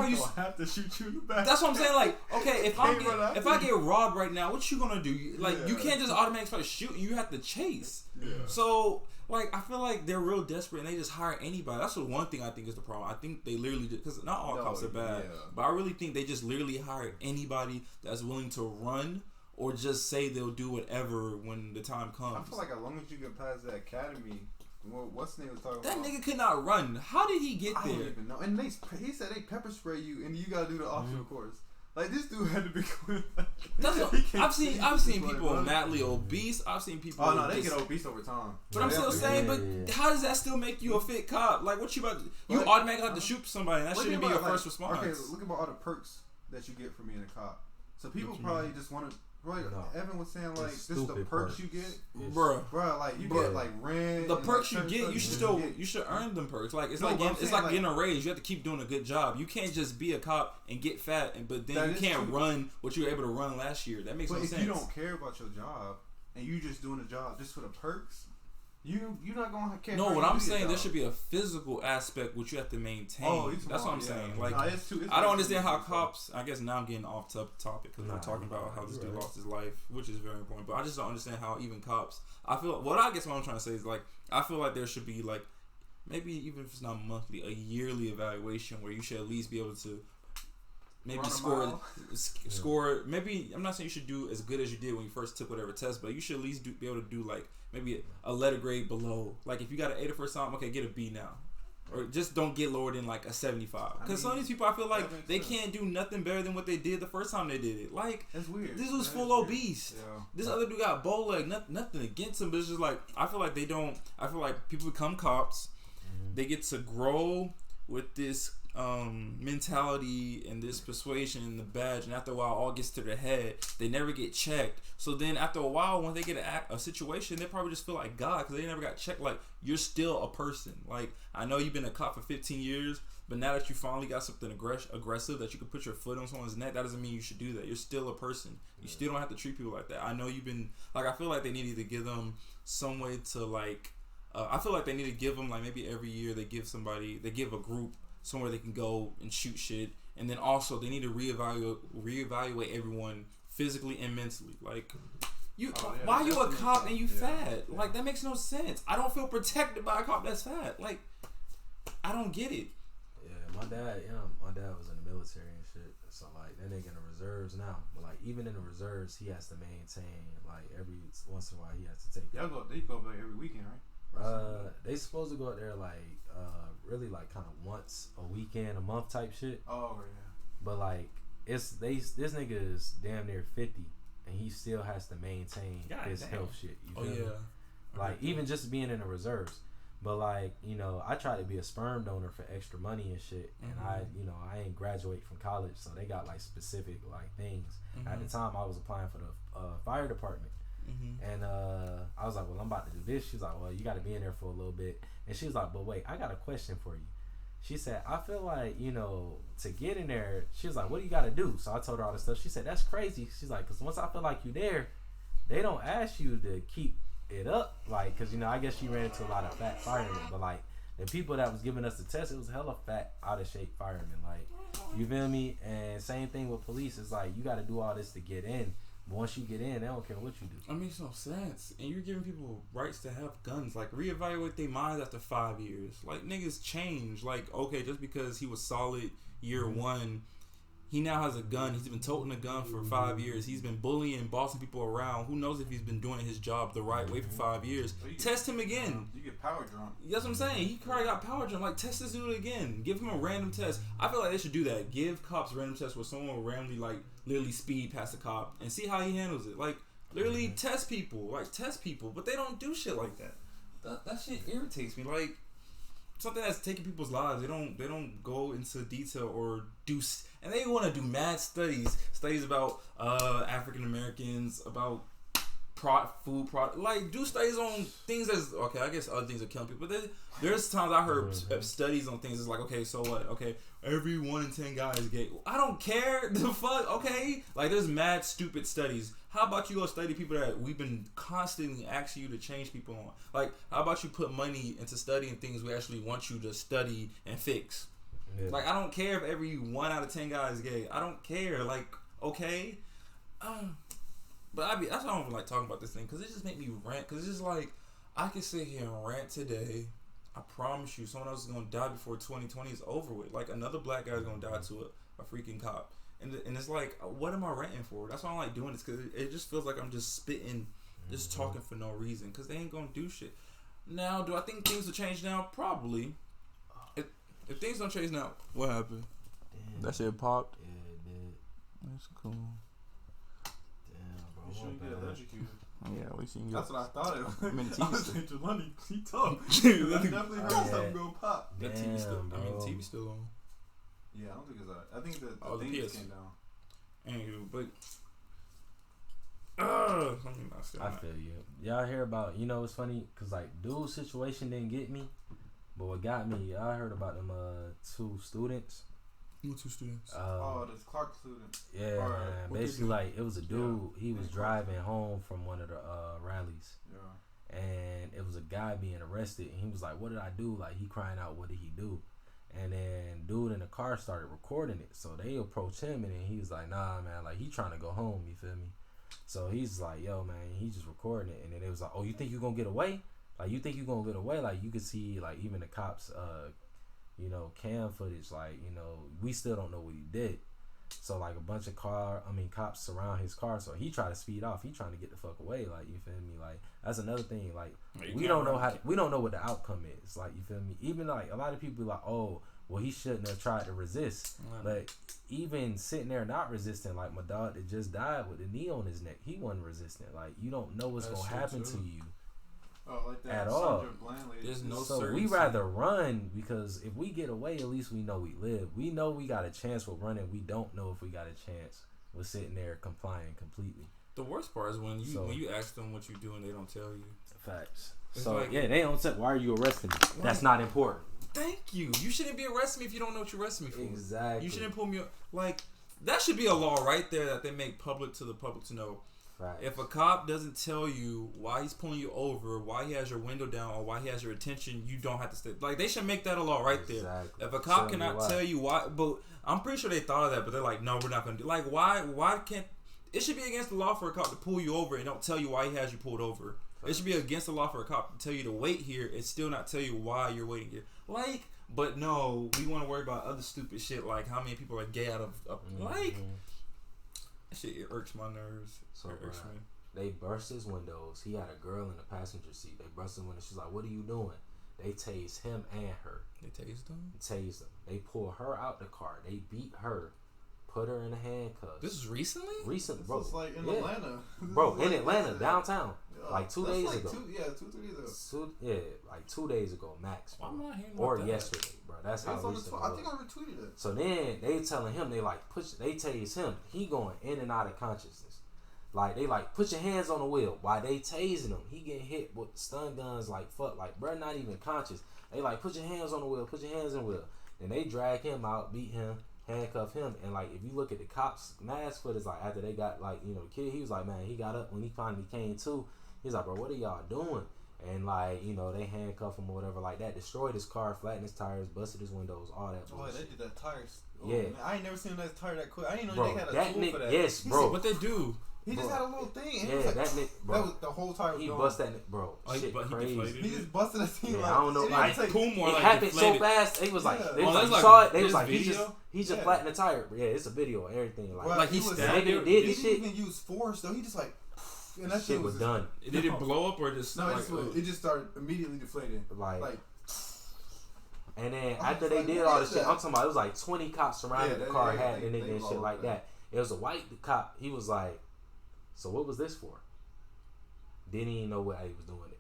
you have to shoot you in the back? That's what I'm saying. Like, okay, if I get robbed right now, what you gonna do? You can't just automatically start shooting. You have to chase. Yeah. So Like, I feel like they're real desperate and they just hire anybody. That's the one thing I think is the problem. I think they literally just, because not all cops are bad, but I really think they just literally hire anybody that's willing to run or just say they'll do whatever when the time comes. I feel like as long as you get past the academy, what's the name was talking that about? nigga could not run. How did he get there? I don't even know. And he said they pepper spray you and you gotta do the obstacle course. Like, this dude had to be going. That's what, I've seen people madly obese. I've seen people. Oh no, they get obese over time. But I'm still saying, but how does that still make you a fit cop? Like, what you about to? You automatically have to shoot somebody. And that shouldn't be your first response. Okay, look about all the perks that you get from being a cop. So people probably just want to. Right, Evan was saying like this is the perks you get, bro. Like you get like rent. The perks you get, you should earn them perks. Like it's like getting a raise. You have to keep doing a good job. You can't just be a cop and get fat, but then you can't run what you were able to run last year. That makes no sense. But if you don't care about your job and you just doing a job just for the perks, you're not gonna care. No, what I'm saying, there should be a physical aspect which you have to maintain. That's what I'm saying. Like, I don't understand how cops. I guess now I'm getting off topic because we're talking about how this dude lost his life, which is very important. But I just don't understand how even cops. I feel what I'm trying to say is like I feel like there should be like maybe even if it's not monthly, a yearly evaluation where you should at least be able to. Maybe score. Maybe I'm not saying you should do as good as you did when you first took whatever test, but you should at least be able to do like maybe a letter grade below. Like if you got an A the first time, okay, get a B now, or just don't get lower than like a 75. Because some of these people, I feel like they can't do nothing better than what they did the first time they did it. Like that's weird. This was full obese. Yeah. This other dude got bow leg. Nothing against him, but it's just like I feel like they don't. I feel like people become cops. They get to grow with this mentality and this persuasion and the badge, and after a while all gets to their head. They never get checked, so then after a while when they get a situation, they probably just feel like God because they never got checked. Like, you're still a person. Like, I know you've been a cop for 15 years, but now that you finally got something aggressive that you can put your foot on someone's neck, that doesn't mean you should do that. You're still a person. You still don't have to treat people like that. I know you've been like, I feel like they needed to give them some way to like I feel like they need to give them like maybe every year they give a group somewhere they can go and shoot shit, and then also they need to reevaluate everyone physically and mentally. Like, why are you a cop and you fat? Like, that makes no sense. I don't feel protected by a cop that's fat. Like, I don't get it. Yeah, my dad was in the military and shit. So like that nigga in the reserves now, but like even in the reserves, he has to maintain like every once in a while he has to take. They go back every weekend, right? They supposed to go out there like really like kind of once a weekend, a month type shit. Oh yeah. But like this nigga is damn near 50 and he still has to maintain his health shit. You feel me? Like even just being in the reserves. But like, you know, I tried to be a sperm donor for extra money and shit, and I ain't graduate from college, so they got like specific like things. At the time, I was applying for the fire department. And I was like, well, I'm about to do this. She's like, well, you got to be in there for a little bit. And she was like, but wait, I got a question for you. She said, I feel like, you know, to get in there, she was like, what do you got to do? So I told her all this stuff. She said, that's crazy. She's like, because once I feel like you there, they don't ask you to keep it up. Like, because, you know, I guess she ran into a lot of fat firemen. But, like, the people that was giving us the test, it was hella fat, out of shape firemen. Like, you feel me? And same thing with police. It's like, you got to do all this to get in. But once you get in, they don't care what you do. I mean, it's no sense. And you're giving people rights to have guns. Like, reevaluate their minds after 5 years. Like, niggas change. Like, okay, just because he was solid year one, he now has a gun. He's been toting a gun for 5 years. He's been bullying and bossing people around. Who knows if he's been doing his job the right way for 5 years. Test him again. You get power drunk. That's what I'm saying. He probably got power drunk. Like, test this dude again. Give him a random test. I feel like they should do that. Give cops random tests where someone will randomly, like, literally speed past a cop and see how he handles it. Like, literally test people. Like, test people. But they don't do shit like that. That shit irritates me. Like, something that's taking people's lives. They don't go into detail or do, and they want to do mad studies about African Americans, about food product. Like, do studies on things that's okay. I guess other things are killing people. But there's times I heard studies on things. It's like, okay, so what? Okay, every 1 in 10 guys is gay. I don't care. The fuck. Okay, like there's mad stupid studies. How about you go study people that we've been constantly asking you to change people on? Like, how about you put money into studying things we actually want you to study and fix? Yeah. Like, I don't care if every 1 out of 10 guys is gay. I don't care. Like, okay. But that's why I don't like talking about this thing, because it just make me rant. Because it's just like, I can sit here and rant today. I promise you, someone else is gonna die before 2020 is over with. Like another black guy is gonna die to a freaking cop, and it's like, what am I ranting for? That's why I like doing this, because it just feels like I'm just spitting, just talking for no reason, because they ain't gonna do shit. Now, do I think things will change now? Probably. If things don't change now, what happened? Damn. That shit popped. Yeah, it did. That's cool. Damn, bro. You shouldn't get electrocuted. Yeah, at least you can get. That's what I thought it was. I mean, the I was TV thinking, Jelani, he tough. I definitely heard something go pop. That TV still. Damn, I mean, bro. the TV still on. Yeah, I don't think it's that. I think the Oh, the thing PS. came down. Anywho, but I feel you. Y'all hear about, it's funny, because, like, dude's situation didn't get me, but what got me, y'all heard about them 2 students. What 2 students? The Clark student. Yeah, Or, man. Basically, like, it was a dude, he was driving home from one of the rallies. Yeah. And it was a guy being arrested, and he was like, what did I do? Like, he crying out, what did he do? And then dude in the car started recording it. So they approached him, and then he was like, nah, man, like, he trying to go home, you feel me? So he's like, yo, man, he just recording it. And then it was like, oh, you think you gonna get away? Like, you think you gonna get away? Like, you could see, like, even the cops, cam footage, like, we still don't know what he did. So, like, a bunch of cops surround his car. So he tried to speed off. He trying to get the fuck away. Like, you feel me? Like, that's another thing. Like, we don't know what the outcome is. Like, you feel me? Even, like, a lot of people be like, oh, well, he shouldn't have tried to resist. But even sitting there not resisting, like my dog that just died with the knee on his neck, he wasn't resisting. Like, you don't know what's going to happen to you. Oh, like that. At all. There's no So certainty. we rather run, because if we get away, at least we know we live. We know we got a chance with running. We don't know if we got a chance with sitting there complying completely. The worst part is when you ask them what you do and they don't tell you. Facts. It's So like, they don't say, why are you arresting me? That's not important. Thank you. You shouldn't be arresting me if you don't know what you're arresting me for. Exactly. You shouldn't pull me like that. Should be a law right there that they make public to the public to know. Facts. If a cop doesn't tell you why he's pulling you over, why he has your window down, or why he has your attention, you don't have to stay. Like, they should make that a law right there. If a cop cannot tell you why, but I'm pretty sure they thought of that, but they're like, no, we're not gonna do. Like, why can't? It should be against the law for a cop to pull you over and don't tell you why he has you pulled over. Facts. It should be against the law for a cop to tell you to wait here and still not tell you why you're waiting here. Like, but no, we want to worry about other stupid shit like how many people are gay out of like. That shit, it irks my nerves. So it irks me. They burst his windows. He had a girl in the passenger seat. They burst his window. She's like, what are you doing? They tased him and her. They tased him? Tased him. They pull her out the car. They beat her. Put her in the handcuffs. This is recently? Recent, bro. This was like in Atlanta. Bro, in Atlanta, downtown. Like 2 days ago. 2 days ago. Like 2 days ago, max. Bro. I'm not hearing or about yesterday, bro. That's how recent. I think I retweeted it. So then they telling him, they tase him. He going in and out of consciousness. Like, they like, put your hands on the wheel. While they tasing him, he getting hit with stun guns like fuck. Like, bro, not even conscious. They like, put your hands on the wheel. Put your hands on the wheel. Then they drag him out, beat him, handcuff him. And like, if you look at the cops' mask footage, like after they got like, the kid, he was like, man, he got up when he finally came to. He's like, bro, what are y'all doing? And like, they handcuff him or whatever like that. Destroyed his car, flattened his tires, busted his windows, all that bullshit. Oh, they did that tires. Oh, yeah. Man, I ain't never seen that tire that quick. I didn't know they had a tool for that. Yes, bro. What they do? He just had a little thing. And yeah, was like, that nigga, bro. That was the whole tire. He busted that, bro. Shit crazy. He just busted that thing. Yeah, like, I don't know. Like, it happened so fast. It was like, yeah. they was like, like, saw it. They was like, video? he just flattened the tire. Yeah, it's a video and everything. Like, well, like he stabbed it. He didn't even use force though. He just like, and that shit was done. Did it blow up or just? No, like, it just started immediately deflating. Like and then I after was they like, did what all is this shit, that? I'm talking about it was like 20 cops surrounded the car, had the nigga and shit like that. It was a white cop. He was like, so what was this for? Didn't even know why he was doing it.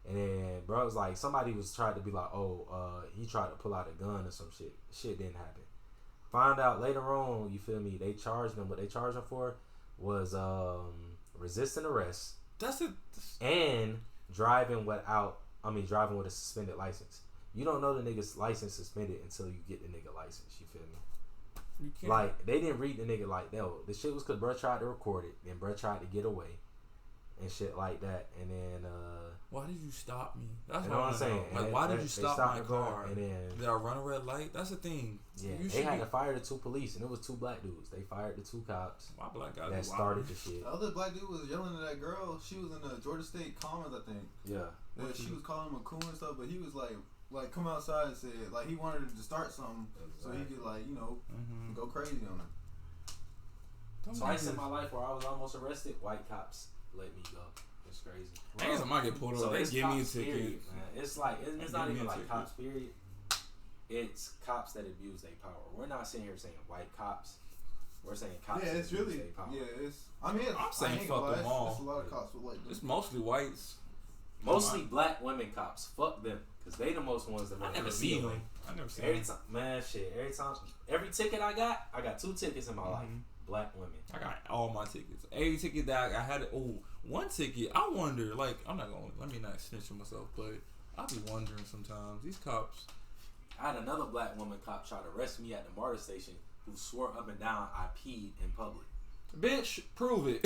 And then bro was like, somebody was trying to be like, he tried to pull out a gun or some shit. Shit didn't happen. Find out later on, you feel me, they charged him. What they charged him for was resisting arrest. That's it. And driving with a suspended license. You don't know the nigga's license suspended until you get the nigga license. You feel me? You can't. Like, they didn't read the nigga like that. The shit was because bro tried to record it. Then bro tried to get away. and shit like that. And then why did you stop me? That's what I'm saying. Like, why did you stop my car? And then did I run a red light? That's the thing. Yeah, they had to fire the 2 police, and it was 2 black dudes. They fired the 2 cops. Why black guys that started the shit. The other black dude was yelling at that girl. She was in the Georgia State Commons, I think. Yeah. She was calling him a coon and stuff, but he was like come outside and said like he wanted her to start something so he could like go crazy on her. Twice in my life where I was almost arrested, white cops let me go. It's crazy. I guess I might get pulled over. They give me a ticket. Period, man. It's like it's not even like cops. Period. It's cops that abuse their power. We're not sitting here saying white cops. We're saying cops. Yeah, it's really. Their power. Yeah, it's. I mean, I'm saying fuck them all. It's a lot of cops with like. It's mostly whites. Mostly black women cops. Fuck them, because they the most ones that. I never seen them. I never seen every time, man. Shit. Every ticket I got 2 tickets in my life. Black women. I got all my tickets. Every ticket that I had. One ticket. I wonder. Like, I'm not gonna. Let me not snitch on myself, but I be wondering sometimes. These cops. I had another black woman cop try to arrest me at the MARTA station who swore up and down I peed in public. Bitch, prove it.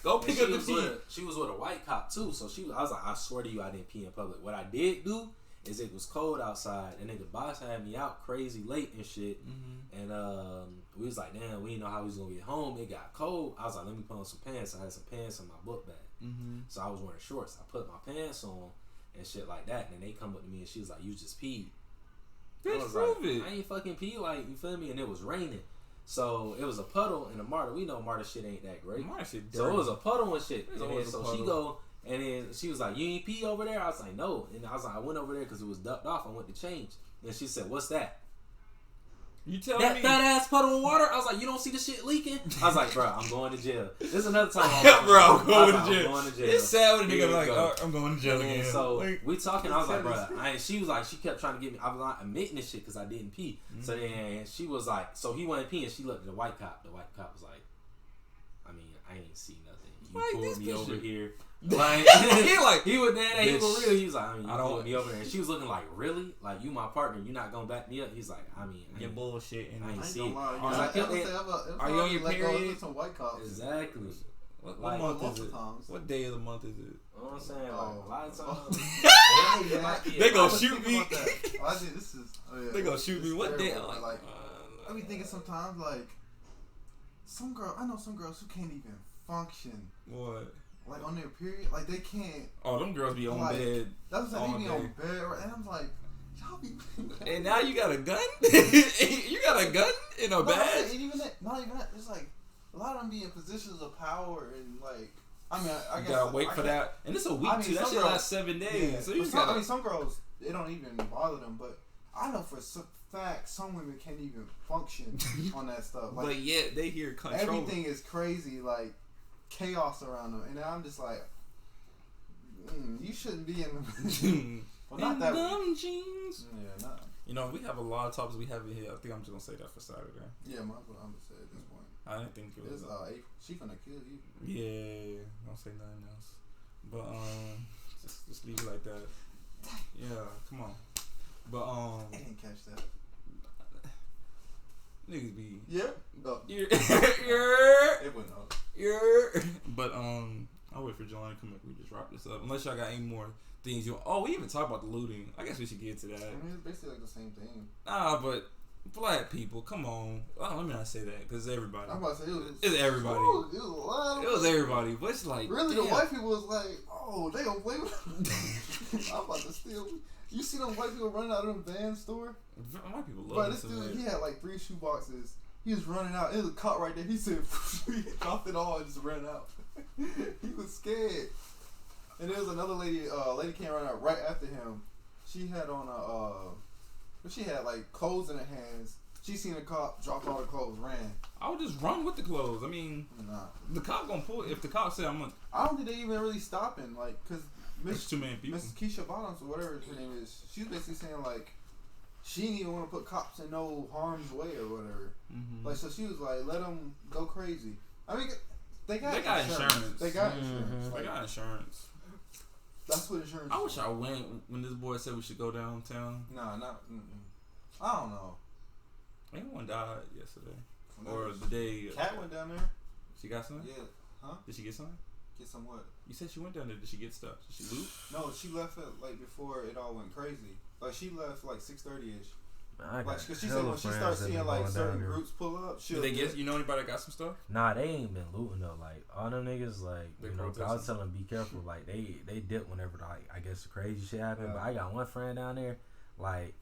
Go pick up the pee. She was with a white cop too, so I was like, I swear to you, I didn't pee in public. What I did do is it was cold outside, and nigga boss had me out crazy late and shit, and we was like, damn, we didn't know how we was gonna get home. It got cold. I was like, let me put on some pants. I had some pants in my book bag, so I was wearing shorts. I put my pants on and shit like that, and then they come up to me and she was like, you just peed. Bitch, prove it. I ain't fucking pee, like, you feel me? And it was raining. So it was a puddle in the MARTA. We know MARTA shit ain't that great. MARTA shit dirty. So it was a puddle and shit. And then, so she go, and then she was like, you ain't pee over there? I was like, no. And I was like, I went over there because it was ducked off. I went to change. And she said, what's that? You tell that me fat ass puddle of water. I was like, you don't see the shit leaking? I was like, bro, I'm going to jail. This is another time. Bro, I'm going to jail. It's sad when a nigga like, oh, I'm going to jail again. So we talking. I was like, bro, she was like, she kept trying to get me. I was not admitting this shit because I didn't pee. So then she was like, so he wasn't peeing. She looked at the white cop. The white cop was like, I mean, I ain't see nothing. You pulled me over here. Like he was there, he was real. He was like, I mean, you pulled me over there. And she was looking like, really? Like, you my partner, you not gonna back me up? He's like, I mean, you're bullshit. I ain't see it. Are you on your period? Some white cops. Exactly. What month is it? What day of the month is it? You know what I'm saying? Like, a lot of times. They gonna shoot me. They gonna shoot me. What day? Like, I be thinking sometimes, like, I know some girls who can't even function. What? Like on their period, like they can't. Oh, them girls be on bed. That's what they be on bed, right? And I'm like, y'all be. And now you got a gun? You got a gun in a bed? Not even that. It's like a lot of them be in positions of power and like. I mean, I guess you gotta wait for that, and it's a week too. That shit lasts 7 days. Yeah, so you I mean, some girls it don't even bother them, but I know for some fact some women can't even function on that stuff. Like, but yet they hear control. Everything is crazy, like. Chaos around them, and I'm just like, you shouldn't be in the. Well, not that. Jeans. Yeah, not. You know, we have a lot of topics we have in here. I think I'm just gonna say that for Saturday. Yeah, that's what I'm gonna say at this point. I didn't think it was. She gonna kill you. Yeah, don't say nothing else. But just leave it like that. Yeah, come on. But I didn't catch that. Niggas be. Yeah. No. It went up. But I'll wait for Jelani to come up. We just wrap this up. Unless y'all got any more things you. Oh, we even talked about the looting. I guess we should get to that. I mean, it's basically like the same thing. Nah, but black people, come on. Let me not say that because it's everybody. I'm about to say it's everybody. Ooh, it was a lot. It was everybody, but it's like really the white people was like, oh, they gonna play with. I'm about to steal. You see them white people running out of them van store? White people love this dude. He had like 3 shoe boxes. He was running out. It was a cop right there. He said, he dropped it all and just ran out. He was scared. And there was another lady. Lady came running out right after him. She had on she had like clothes in her hands. She seen a cop, dropped all the clothes, ran. I would just run with the clothes. I mean, the cop gonna pull. If the cop said I'm gonna, I don't think they even really stopping. Like, cause there's too many people. Miss Keisha Bottoms or whatever her name is. She's basically saying like. She didn't even want to put cops in no harm's way or whatever. Like, so she was like, let them go crazy. I mean, they got insurance. They got insurance. They got insurance. That's what insurance I wish I went when this boy said we should go downtown. Nah, not. I don't know. Anyone died yesterday. Or the day. Cat went down there. She got something? Yeah. Huh? Did she get something? Get some what? You said she went down there. Did she get stuff? Did she loot? No, she left it like before it all went crazy. Like she left like 6:30ish. Like, cause she said when she starts seeing like certain groups pull up, she'll. Did they get? You know anybody that got some stuff? Nah, they ain't been looting though. Like all them niggas, like you know, I was telling them be careful. Like they dip whenever like I guess the crazy shit happen. But I got one friend down there, like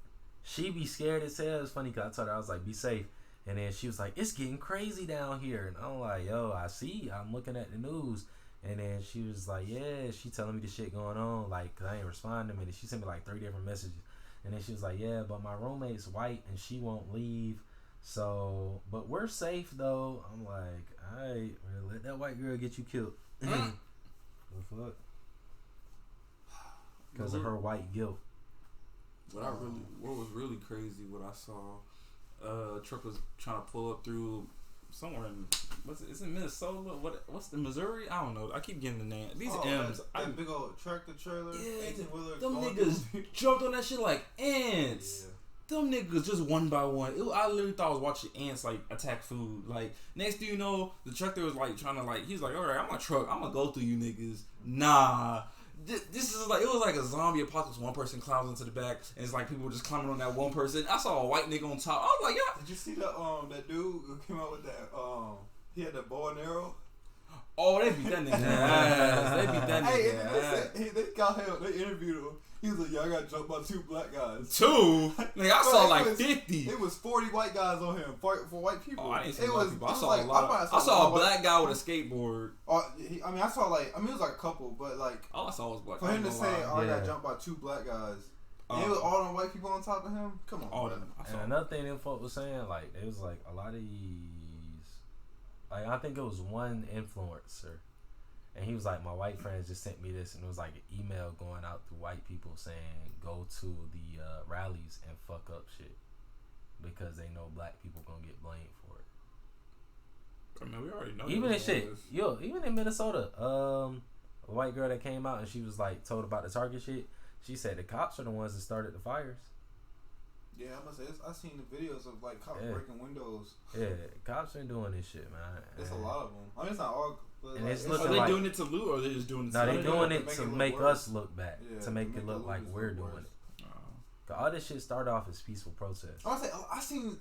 she be scared as hell. It's funny cause I told her I was like, be safe, and then she was like, it's getting crazy down here, and I'm like, yo, I see. I'm looking at the news. And then she was like, yeah, she telling me the shit going on, like, cause I ain't responding to me. She sent me like 3 different messages. And then she was like, yeah, but my roommate's white and she won't leave. So, but we're safe though. I'm like, alright, well, let that white girl get you killed. The fuck? Because of her white guilt. What was really crazy, what I saw, truck was trying to pull up through somewhere in, it's in Minnesota. What's the Missouri? I don't know. I keep getting the name. These M's. That big old tractor trailer. Yeah, 18-wheeler. Them niggas jumped on that shit like ants. Yeah. Them niggas just one by one. I literally thought I was watching ants like attack food. Like next thing you know, the tractor was like trying to like. He's like, all right, I'm gonna go through you niggas. Nah. This is like, it was like a zombie apocalypse. One person climbs into the back, and it's like people just climbing on that one person. I saw a white nigga on top. I was like, yeah. Did you see that dude who came out with that? He had that bow and arrow. Oh, they beat that nigga ass. They beat that nigga ass. They got him. They interviewed him. He was like, "Yeah, I got jumped by 2 black guys." 2? Nigga, I saw like 50. It was 40 white guys on him for white people. Oh, I didn't see white people. I saw like, a lot. I saw a black guy with a skateboard. I saw it was like a couple, but like all I saw was black. For him to say, I got jumped by 2 black guys. And it was all them white people on top of him. Come on, all them. And another thing them folk was saying, like it was like a lot of these. Like I think it was one influencer. And he was like, my white friends just sent me this, and it was like an email going out to white people saying, go to the rallies and fuck up shit because they know black people gonna get blamed for it. I mean, we already know. Even in shit, even in Minnesota, a white girl that came out and she was like told about the Target shit. She said the cops are the ones that started the fires. Yeah, I must say, I seen the videos of like cops breaking windows. Yeah, cops been doing this shit, man. It's a lot of them. I mean, it's not all. And it's are they doing it to loot, or are they just doing it? No, they doing it to make us look bad, to make it look like we're doing it. Cause all this shit started off as peaceful protests. I seen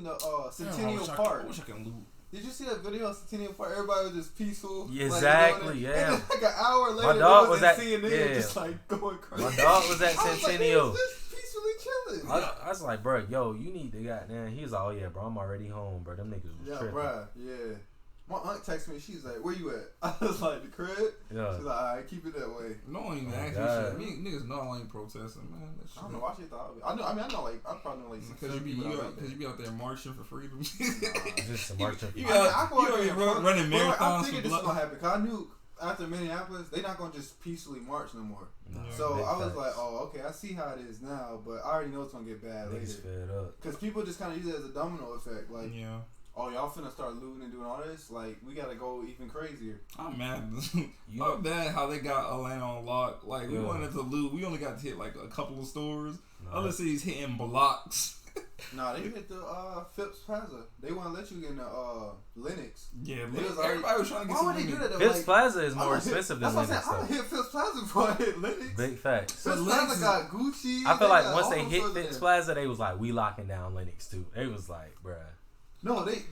the Centennial Park. I wish I can loot. Did you see that video of Centennial Park? Everybody was just peaceful. Yeah, exactly, like, yeah. And then like an hour later, my dog was at CNN just like going crazy. My dog was at Centennial. Like, just peacefully chilling. I was like, bro, yo, you need to goddamn. He was like, oh yeah, bro, I'm already home, bro. Them niggas was tripping. Bro, yeah. My aunt texted me. She's like, "Where you at?" I was like, "The crib." Yeah. She's like, "All right, keep it that way." No one even actually shit. Niggas know I ain't protesting, man. I don't know why she thought. I know. Like, I probably know like because you be out there marching for freedom. Just marching. You running marathons. I'm thinking this is gonna happen because I knew after Minneapolis they not gonna just peacefully march no more. No, so I was like, "Oh, okay, I see how it is now," but I already know it's gonna get bad later. Fed up because people just kind of use it as a domino effect, like. Yeah. Oh, y'all finna start looting and doing all this? Like, we gotta go even crazier. I'm mad. I'm mad how they got Atlanta on lock. Like, we wanted to loot. We only got to hit, like, a couple of stores. Other cities hitting blocks. Nah, they hit the Phipps Plaza. They want to let you get in the Linux. Yeah, everybody was trying to get some Linux. Why would they do that? Phipps Plaza is more expensive than Linux. I'm going to hit Phipps Plaza before I hit Linux. Big facts. Phipps Plaza got Gucci. I feel like once they hit Phipps Plaza, they was like, we locking down Linux, too. They was like, bruh. No, they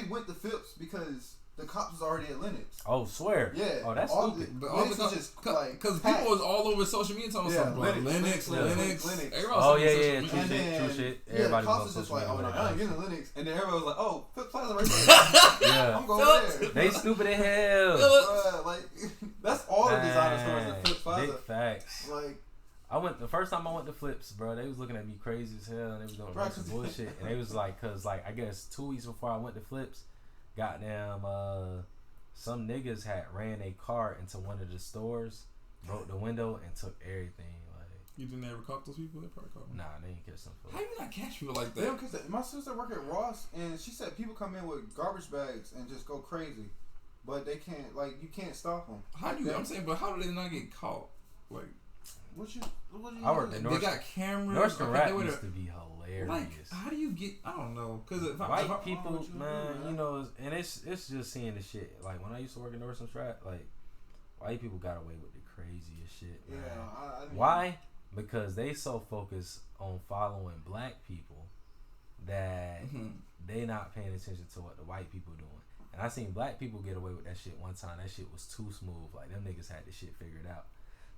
went to Phipps because the cops was already at Linux. Oh, swear. Yeah. Oh, that's stupid. Linux was just like because people was all over social media talking about Linux. Oh yeah, true shit. Everybody the cops was just like, oh no, I ain't getting Linux, and then everybody was like, oh, Phipps Plaza right there. Yeah, I'm going there. They stupid as hell. Like that's all the designer stores at Phipps Plaza. Big facts. Like. The first time I went to Flips, bro, they was looking at me crazy as hell, and they was doing a bunch of bullshit, and they was like, cause like I guess 2 weeks before I went to Flips, goddamn, some niggas had ran a car into one of the stores, broke the window, and took everything. Like, you didn't ever caught those people? They probably caught them. Nah, they didn't catch them. How you not catch people like that? Damn, cause my sister worked at Ross, and she said people come in with garbage bags and just go crazy, but they can't. Like, you can't stop them. How do you? I'm saying, but how do they not get caught? Like. What you I worked at They got cameras. North Rap used to be hilarious. Like, how do you get? I don't know. Cause white people, man, you know, and it's just seeing the shit. Like when I used to work in Nordstrom Strat, like white people got away with the craziest shit. Man. Yeah. Why? Because they so focused on following black people that they not paying attention to what the white people doing. And I seen black people get away with that shit one time. That shit was too smooth. Like, them niggas had the shit figured out.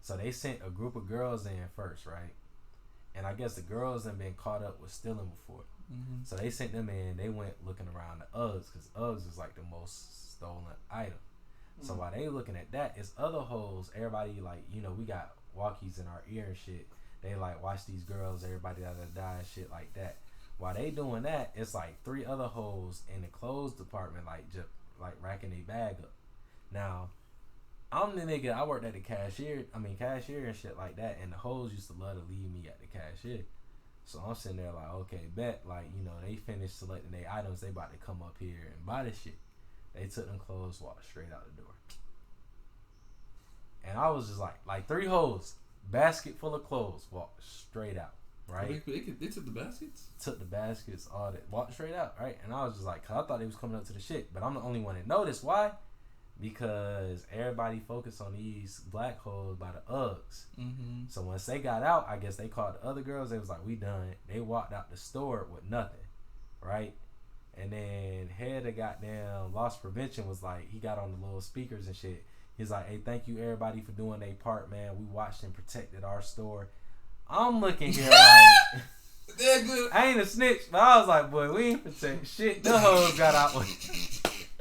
So they sent a group of girls in first, right? And I guess the girls had been caught up with stealing before. Mm-hmm. So they sent them in. They went looking around the Uggs, because Uggs is like the most stolen item. Mm-hmm. So while they looking at that, it's other hoes. Everybody, like, you know, we got walkies in our ear and shit. They like watch these girls, everybody that die and shit like that. While they doing that, it's like 3 other hoes in the clothes department, like just like racking their bag up. Now, I'm the nigga. I worked at the cashier and shit like that, and the hoes used to love to leave me at the cashier. So I'm sitting there like, okay, bet, like, you know, they finished selecting their items. They about to come up here and buy this shit. They took them clothes, walked straight out the door, and I was just like 3 hoes, basket full of clothes, walked straight out. Right? They took the baskets? Took the baskets, all that. Walked straight out, right? And I was just like, cause I thought they was coming up to the shit. But I'm the only one that noticed. Why? Because everybody focused on these black hoes by the Uggs. Mm-hmm. So once they got out, I guess they called the other girls. They was like, we done. They walked out the store with nothing, right? And then head of goddamn loss prevention was like, he got on the little speakers and shit. He's like, hey, thank you everybody for doing their part, man. We watched and protected our store. I'm looking here like, they're good. I ain't a snitch, but I was like, boy, we ain't protect shit. The hoes got out with.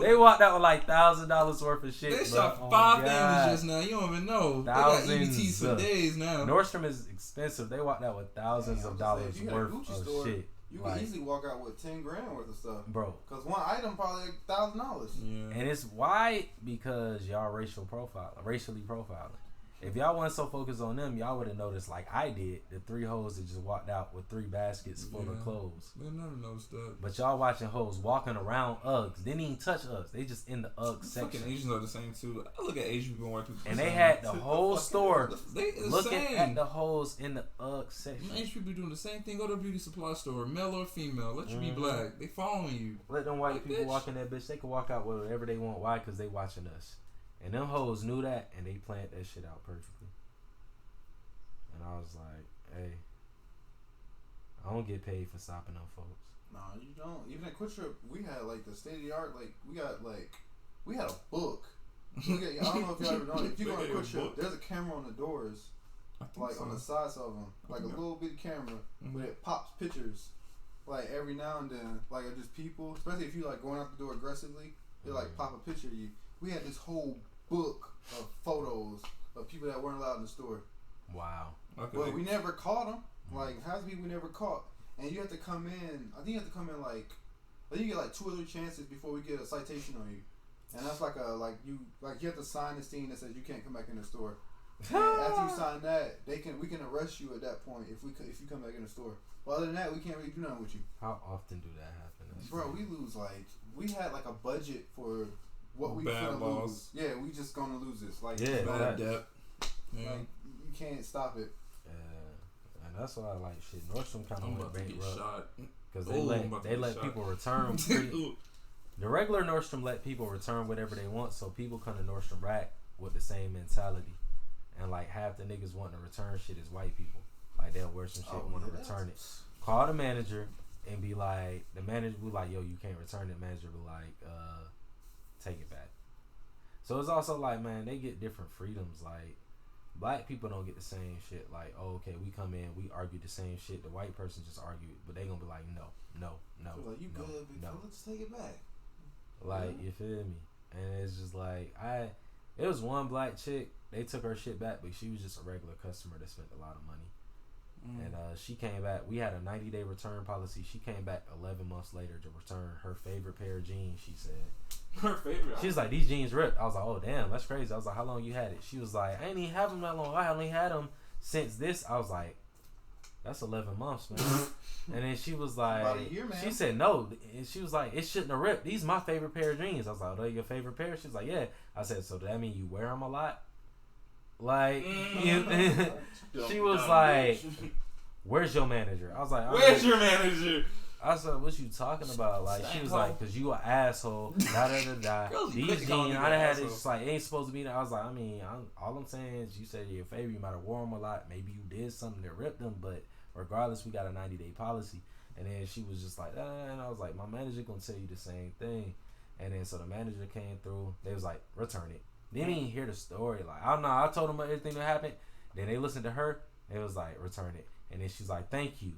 They walked out with like $1,000 worth of shit. They shot 5 families just now. You don't even know. Thousands. They got EBTs for days now. Nordstrom is expensive. They walked out with thousands of dollars worth of shit. You can easily walk out with $10,000 worth of stuff, bro. Cause one item probably like $1,000. Yeah. And it's why? Because y'all racially profiling. If y'all wasn't so focused on them, y'all would have noticed, like I did, the 3 hoes that just walked out with 3 baskets full of clothes. They never noticed that. But y'all watching hoes walking around Uggs. They didn't even touch Uggs. They just in the Uggs section. Fucking Asians are the same too. I look at Asian people wearing and they had the whole store looking at the hoes in the Uggs section. Asian people doing the same thing. Go to a beauty supply store, male or female. Let you be black. They following you. Let them white people walk in that bitch. They can walk out with whatever they want. Why? Because they watching us. And them hoes knew that, and they planned that shit out perfectly. And I was like, hey, I don't get paid for stopping them folks. Nah, you don't. Even at Quick Trip, we had like the state of the art. Like we had a book. I don't know if y'all ever know. If you go to Quick Trip, there's a camera on the doors, like on the sides of them, like a little bitty camera, but it pops pictures, like every now and then, like of just people. Especially if you like going out the door aggressively, they like pop a picture of you. We had this whole book of photos of people that weren't allowed in the store. Wow. Okay. But we never caught them. Like, half the people we never caught. And you have to come in, I think you have to come in like you get like 2 or 3 chances before we get a citation on you. And that's like you have to sign this thing that says you can't come back in the store. And after you sign that, we can arrest you at that point if you come back in the store. But other than that, we can't really do nothing with you. How often do that happen? Bro, we lose we had like a budget for what we gonna lose. Yeah, we just gonna lose this. Like bad debt. Yeah. Like, you can't stop it. Yeah, and that's why I like shit. Nordstrom kind of went bankrupt because they let people return. The regular Nordstrom let people return whatever they want, so people come to Nordstrom Rack with the same mentality, and like half the niggas wanting to return shit is white people. Like they'll wear some shit and want to return it. Call the manager and be like, the manager be like, yo, you can't return it. Manager be like, take it back. So it's also like, man, they get different freedoms. Like black people don't get the same shit. Like, oh, okay, we come in, we argue the same shit. The white person just argued, but they gonna be like, no. So like, you good, but let's take it back. Like, you feel me? And it's just like, it was one black chick. They took her shit back, but she was just a regular customer that spent a lot of money. And she came back. We had a 90-day return policy. She came back 11 months later to return her favorite pair of jeans. She said her favorite. She was like, these jeans ripped. I was like, oh damn, that's crazy. I was like, how long you had it? She was like, I ain't even have them that long. I only had them since this. I was like, that's 11 months, man. And then she was like, about a year, man. She said no. And she was like, it shouldn't have ripped. These my favorite pair of jeans. I was like, oh, they're your favorite pair? She was like, yeah. I said, so does that mean you wear them a lot? Like, she was like, where's your manager? I was like, where's your manager? I said, what you talking about? Like, she was like, cause you an asshole. Da da da da. These jeans, I done had it. Just like, it ain't supposed to be there. I was like, I mean, all I'm saying is, you said your favor, you might have wore them a lot. Maybe you did something that ripped them, but regardless, we got a 90-day policy. And then she was just like, and I was like, my manager gonna tell you the same thing. And then so the manager came through. They was like, return it. They didn't even hear the story. Like, I don't know. I told them everything that happened. Then they listened to her. They was like, return it. And then she's like, thank you.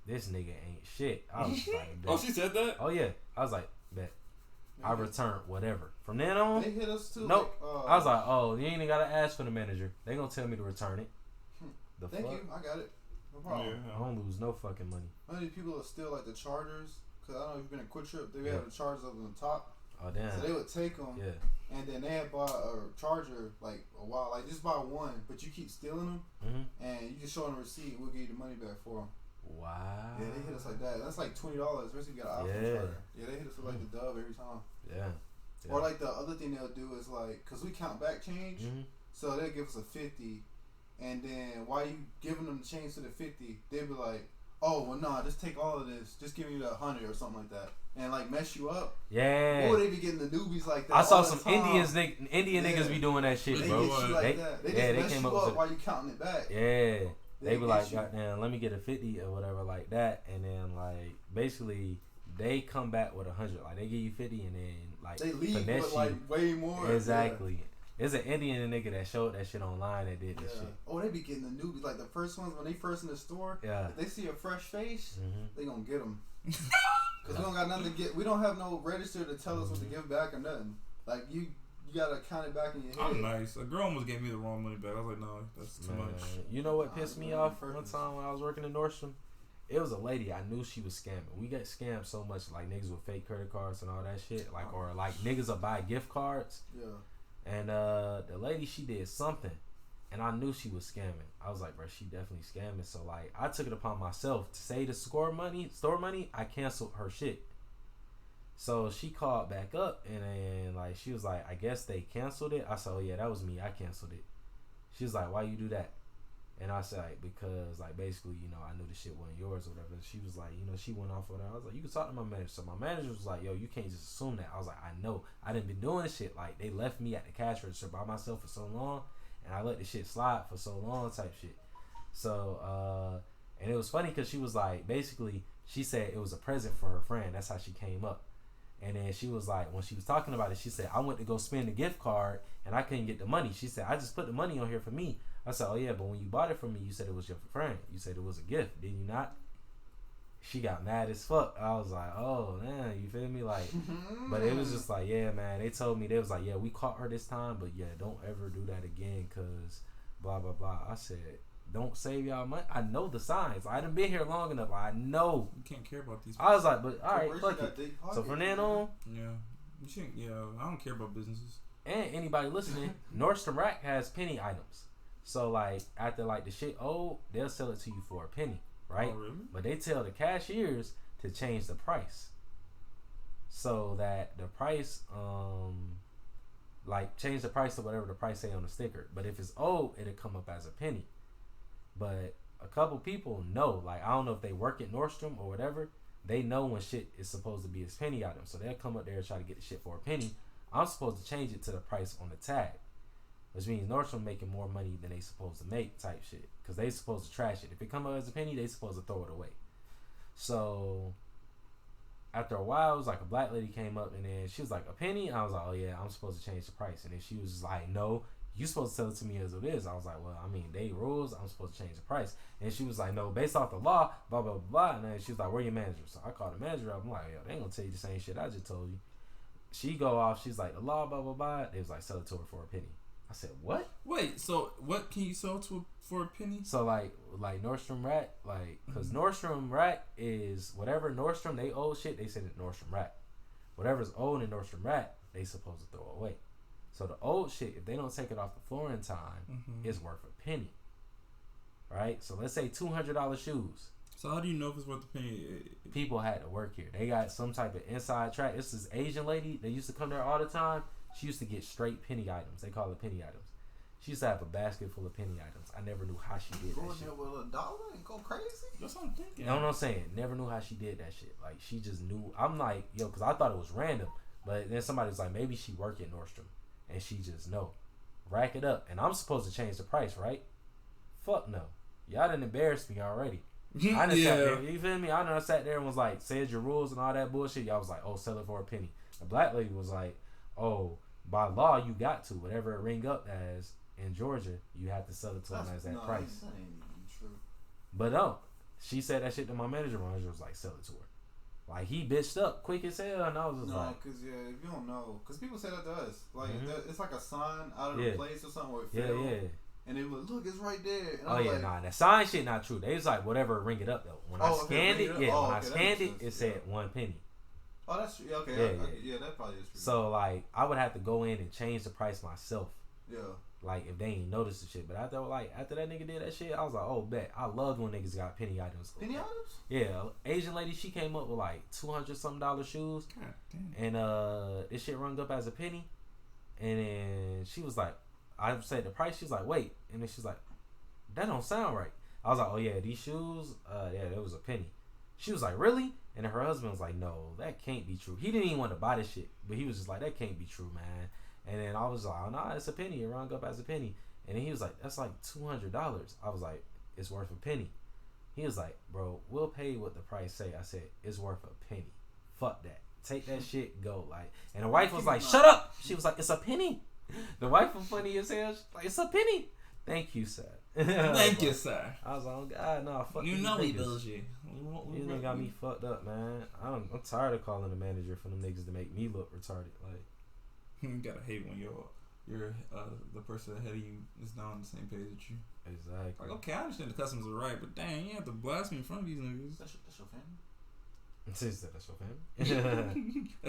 This nigga ain't shit. I was like, bet. Oh, she said that? Oh, yeah. I was like, bet. I returned whatever. From then on, they hit us too. Nope. I was like, oh, you ain't even gotta ask for the manager. They gonna tell me to return it. Thank you. I got it. No problem. Yeah. I don't lose no fucking money. How many people are still like the chargers? Cause I don't know if you've been in Quick Trip. They have the chargers up on the top. Oh damn. So they would take them. Yeah. And then they had bought a charger like a while, like just buy one, but you keep stealing them, and you just show them a receipt, and we'll give you the money back for them. Wow. Yeah, they hit us like that. That's like $20. Especially if you got an iPhone charger. Yeah, they hit us with like the dub every time. Yeah. Or like the other thing they'll do is like, cause we count back change, so they'll give us a 50, and then while you giving them the change to the 50, they'll be like, oh well, nah, just take all of this, just give me the 100 or something like that. And like mess you up. Yeah. Or they be getting the newbies like that. I saw some Indian niggas be doing that shit, bro. They get you like that. They just mess you up while you counting it back. Yeah. They be like, goddamn, let me get a 50 or whatever like that, and then like basically they come back with 100. Like they give you 50 and then like they leave with like way more. Exactly. Yeah. There's an Indian nigga that showed that shit online that did this shit. Oh, they be getting the newbies. Like the first ones when they first in the store. Yeah. If they see a fresh face, they gonna get them. Cause we don't got nothing to get. We don't have no register to tell us what to give back or nothing. Like you gotta count it back in your head. I'm nice. A girl almost gave me the wrong money back. I was like, no, that's too much. You know what pissed me off one time when I was working in Nordstrom? It was a lady. I knew she was scamming. We got scammed so much, like niggas with fake credit cards and all that shit. Like or like niggas will buy gift cards. Yeah. And the lady, she did something, and I knew she was scamming. I was like, bro, she definitely scamming. So like, I took it upon myself to say the store money, I canceled her shit. So she called back up, and then like she was like, I guess they canceled it. I said, oh yeah, that was me. I canceled it. She was like, why you do that? And I said, like, because like basically, you know, I knew the shit wasn't yours or whatever. She was like, you know, she went off with her. I was like, you can talk to my manager. So my manager was like, yo, you can't just assume that. I was like, I know. I didn't been doing shit. Like they left me at the cash register by myself for so long, and I let the shit slide for so long type shit. So and it was funny because she was like, basically, she said it was a present for her friend. That's how she came up. And then she was like, when she was talking about it, she said, I went to go spend the gift card and I couldn't get the money. She said, I just put the money on here for me. I said, oh yeah, but when you bought it from me, you said it was your friend. You said it was a gift, did you not? She got mad as fuck. I was like, oh man, you feel me? Like, but it was just like, yeah, man. They told me, they was like, yeah, we caught her this time, but yeah, don't ever do that again, cause blah blah blah. I said, don't save y'all money. I know the signs. I done been here long enough. I know. You can't care about these people. I was like, but all right, fuck it. So from then on, yeah, you shouldn't. Yeah, I don't care about businesses. And anybody listening, Nordstrom Rack has penny items. So like after like the shit old, they'll sell it to you for a penny, right? Oh, really? But they tell the cashiers to change the price, so that the price, like change the price to whatever the price say on the sticker. But if it's old, it'll come up as a penny. But a couple people know, like I don't know if they work at Nordstrom or whatever, they know when shit is supposed to be a penny item. So they'll come up there and try to get the shit for a penny. I'm supposed to change it to the price on the tag, which means Nordstrom making more money than they supposed to make type shit. Because they supposed to trash it. If it come up as a penny, they supposed to throw it away. So after a while, it was like a black lady came up and then she was like, a penny? I was like, oh yeah, I'm supposed to change the price. And then she was like, no, you supposed to sell it to me as it is. I was like, well, I mean, they rules. I'm supposed to change the price. And she was like, no, based off the law, blah, blah, blah. And then she was like, where your manager? So I called the manager up. I'm like, yo, they ain't going to tell you the same shit I just told you. She go off. She's like, the law, blah, blah, blah. They was like, sell it to her for a penny. I said, what? Wait, so what can you sell for a penny? So like Nordstrom Rack, like, because Nordstrom Rack is whatever Nordstrom, they old shit, they send it Nordstrom Rack. Whatever's old in Nordstrom Rack, they supposed to throw away. So the old shit, if they don't take it off the floor in time, it's worth a penny. Right? So let's say $200 shoes. So how do you know if it's worth a penny? People had to work here. They got some type of inside track. This is Asian lady. They used to come there all the time. She used to get straight penny items. They call it penny items. She used to have a basket full of penny items. I never knew how she did that shit. Go in there with $1 and go crazy? That's what I'm thinking. You know what I'm saying? Never knew how she did that shit. Like, she just knew. I'm like, yo, because I thought it was random. But then somebody was like, maybe she work at Nordstrom. And she just know. Rack it up. And I'm supposed to change the price, right? Fuck no. Y'all done embarrassed me already. I done sat there, you feel me? I done sat there and was like, said your rules and all that bullshit. Y'all was like, oh, sell it for a penny. The black lady was like, oh, by law, you got to. Whatever it ring up as in Georgia, you have to sell it to them as that price. That ain't even true. But no, she said that shit to my manager. My manager was like, sell it to her. Like, he bitched up quick as hell, and I was just like... No, because, if you don't know... Because people say that to us. Like, it's like a sign out of the place or something where it fell. Yeah. And they was look, it's right there. And nah, that sign shit not true. They was like, whatever, ring it up, though. When I scanned it, when I scanned it, it said 1 penny. Oh, that's true. Okay, yeah, that probably is true. So, like, I would have to go in and change the price myself. Yeah. Like, if they ain't noticed the shit. But after that nigga did that shit, I was like, oh, bet. I loved when niggas got penny items. Penny items? Yeah. Asian lady, she came up with like $200-something shoes. God damn. And this shit rung up as a penny. And then she was like, I said the price. She's like, wait. And then she's like, that don't sound right. I was like, oh, yeah, these shoes, yeah, that was a penny. She was like, really? And then her husband was like, no, that can't be true. He didn't even want to buy this shit. But he was just like, that can't be true, man. And then I was like, oh, nah, it's a penny. It rung up as a penny. And then he was like, that's like $200. I was like, it's worth a penny. He was like, bro, we'll pay what the price say. I said, it's worth a penny. Fuck that. Take that shit, go. Like, and the wife was like, shut up. She was like, it's a penny. The wife was funny as hell. She's like, it's a penny. Thank you, sir. Thank you, sir. I was like, oh, God, no, fuck you. You know he builds you. You done got me fucked up, man. I'm tired of calling the manager for them niggas to make me look retarded. Like, you gotta hate when you're the person ahead of you is not on the same page as you. Exactly. Like, okay, I understand the customers are right, but dang, you have to blast me in front of these niggas. That's your family? That's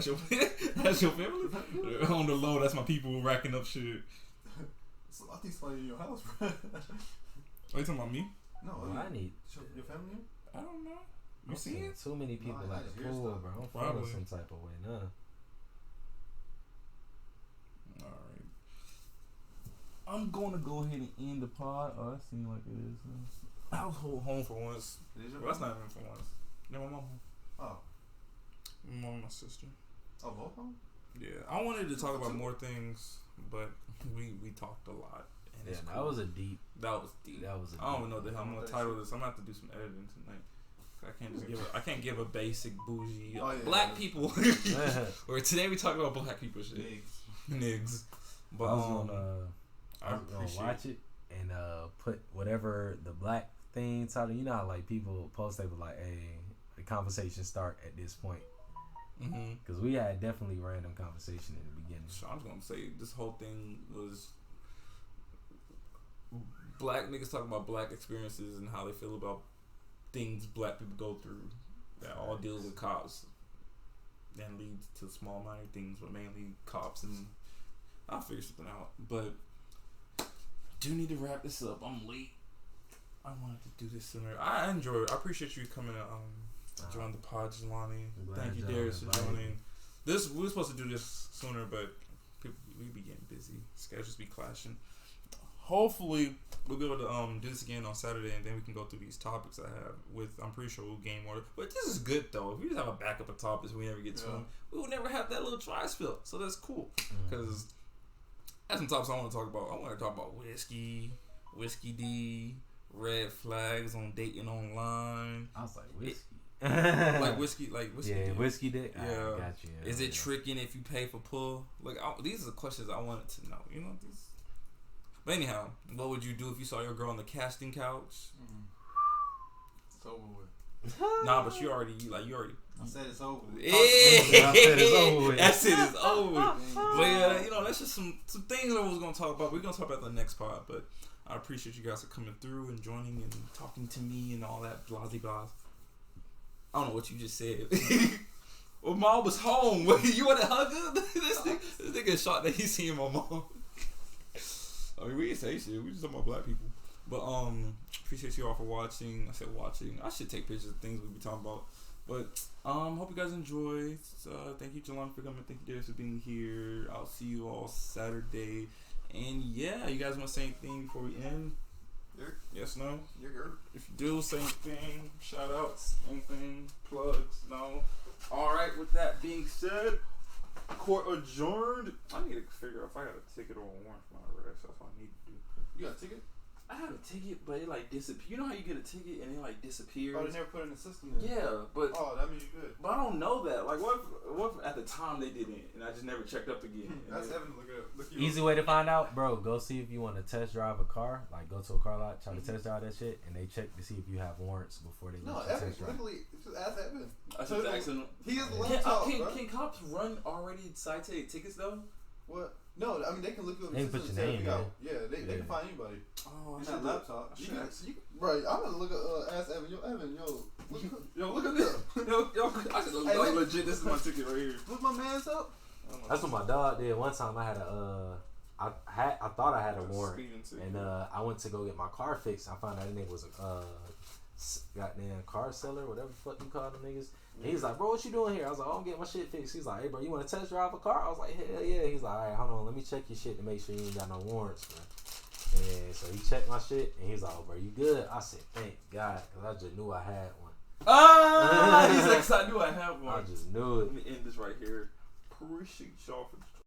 your family? That's your family? On the low, that's my people racking up shit. It's a lot of things in your house, bro. Are you talking about me? No, I need your family? I don't know. You see it? Too many people at the pool, bro. I'm feeling some type of way now. Alright. I'm going to go ahead and end the pod. Oh, that seems like it is. I was home for once. Well, that's not even for once. No, my mom home. Oh. My mom and my sister. Oh, both home? Yeah. I wanted to talk about more things, but we talked a lot. And yeah, cool. That was deep. I don't even know the hell I'm going to title this. I'm going to have to do some editing tonight. I can't give a basic bougie black people. Or today we talk about black people shit. Niggas. But I was gonna watch it and put whatever the black thing title. You know how like people post, they were like, hey, the conversation start at this point. Because we had definitely random conversation in the beginning. So I'm just gonna say this whole thing was black niggas talking about black experiences and how they feel about things black people go through that all deals with cops, then leads to small minor things, but mainly cops, and I'll figure something out. But do need to wrap this up. I'm late. I wanted to do this sooner. I enjoyed it. I appreciate you coming to join the pod, Jelani. Thank you, Darius, for joining. We were supposed to do this sooner, but we be getting busy. Schedules be clashing. Hopefully, we'll be able to do this again on Saturday, and then we can go through these topics I have with. I'm pretty sure we'll gain more. But this is good, though. If we just have a backup of topics we never get to them, we will never have that little try spill. So that's cool. Because that's some topics I want to talk about. I want to talk about whiskey D, red flags on dating online. I was like, whiskey. like whiskey. Yeah, D. whiskey dick. Yeah. I got you. Yeah, is it tricking if you pay for pull? Like, these are the questions I wanted to know. You know, these. But anyhow, what would you do if you saw your girl on the casting couch? It's over with. Nah, but you already. I said it's over with. I said it's over with. That shit is over with. But yeah, that's just some things I was gonna talk about. We're gonna talk about the next pod, but I appreciate you guys for coming through and joining and talking to me and all that blah blah. I don't know what you just said. Well, mom was home. You want to hug her? This nigga shot that he seen my mom. I mean, we didn't say shit. We just talking about black people. But appreciate you all for watching. I said watching. I should take pictures of things we be talking about. But hope you guys enjoyed. Thank you, Jelani, for coming. Thank you, Darius, for being here. I'll see you all Saturday. And yeah, you guys want to say anything before we end? Yes, no? If you do, say anything, shout outs, anything, plugs, no. Alright, with that being said, court adjourned. I need to figure out if I got a ticket or a warrant for my arrest. That's what I need to do. You got a ticket? I had a ticket, but it like disappeared. You know how you get a ticket and it like disappears? Oh, they never put it in the system then. Yeah, but oh, that means you're good. But I don't know that. Like, what if at the time they didn't, and I just never checked up again? That's Evan. Look it up. Easy way to find out, bro. Go see if you want to test drive a car. Like, go to a car lot, try to test drive that shit, and they check to see if you have warrants before they let you test drive. Literally, just ask Evan. I should ask him. He has the laptop, can cops run already cited tickets though? What? No, I mean they can look up. They can put your name in. Yeah, they can find anybody. Oh, I should laptop. Right, I'm gonna look at ask Evan. Look at this. I should look legit. This is my ticket right here. Look my man's up. That's what my dog did. One time I had I thought I had a warrant, and I went to go get my car fixed. I found out that nigga was a goddamn car seller, whatever the fuck you call them niggas. And he's like, bro, what you doing here? I was like, oh, I'm getting my shit fixed. He's like, hey, bro, you want to test drive a car? I was like, hell yeah. He's like, all right, hold on, let me check your shit to make sure you ain't got no warrants, man. And so he checked my shit, and he's like, oh, bro, you good? I said, thank God, because I just knew I had one. He's like, I knew I had one. I just knew it. Let me end this right here. Appreciate y'all for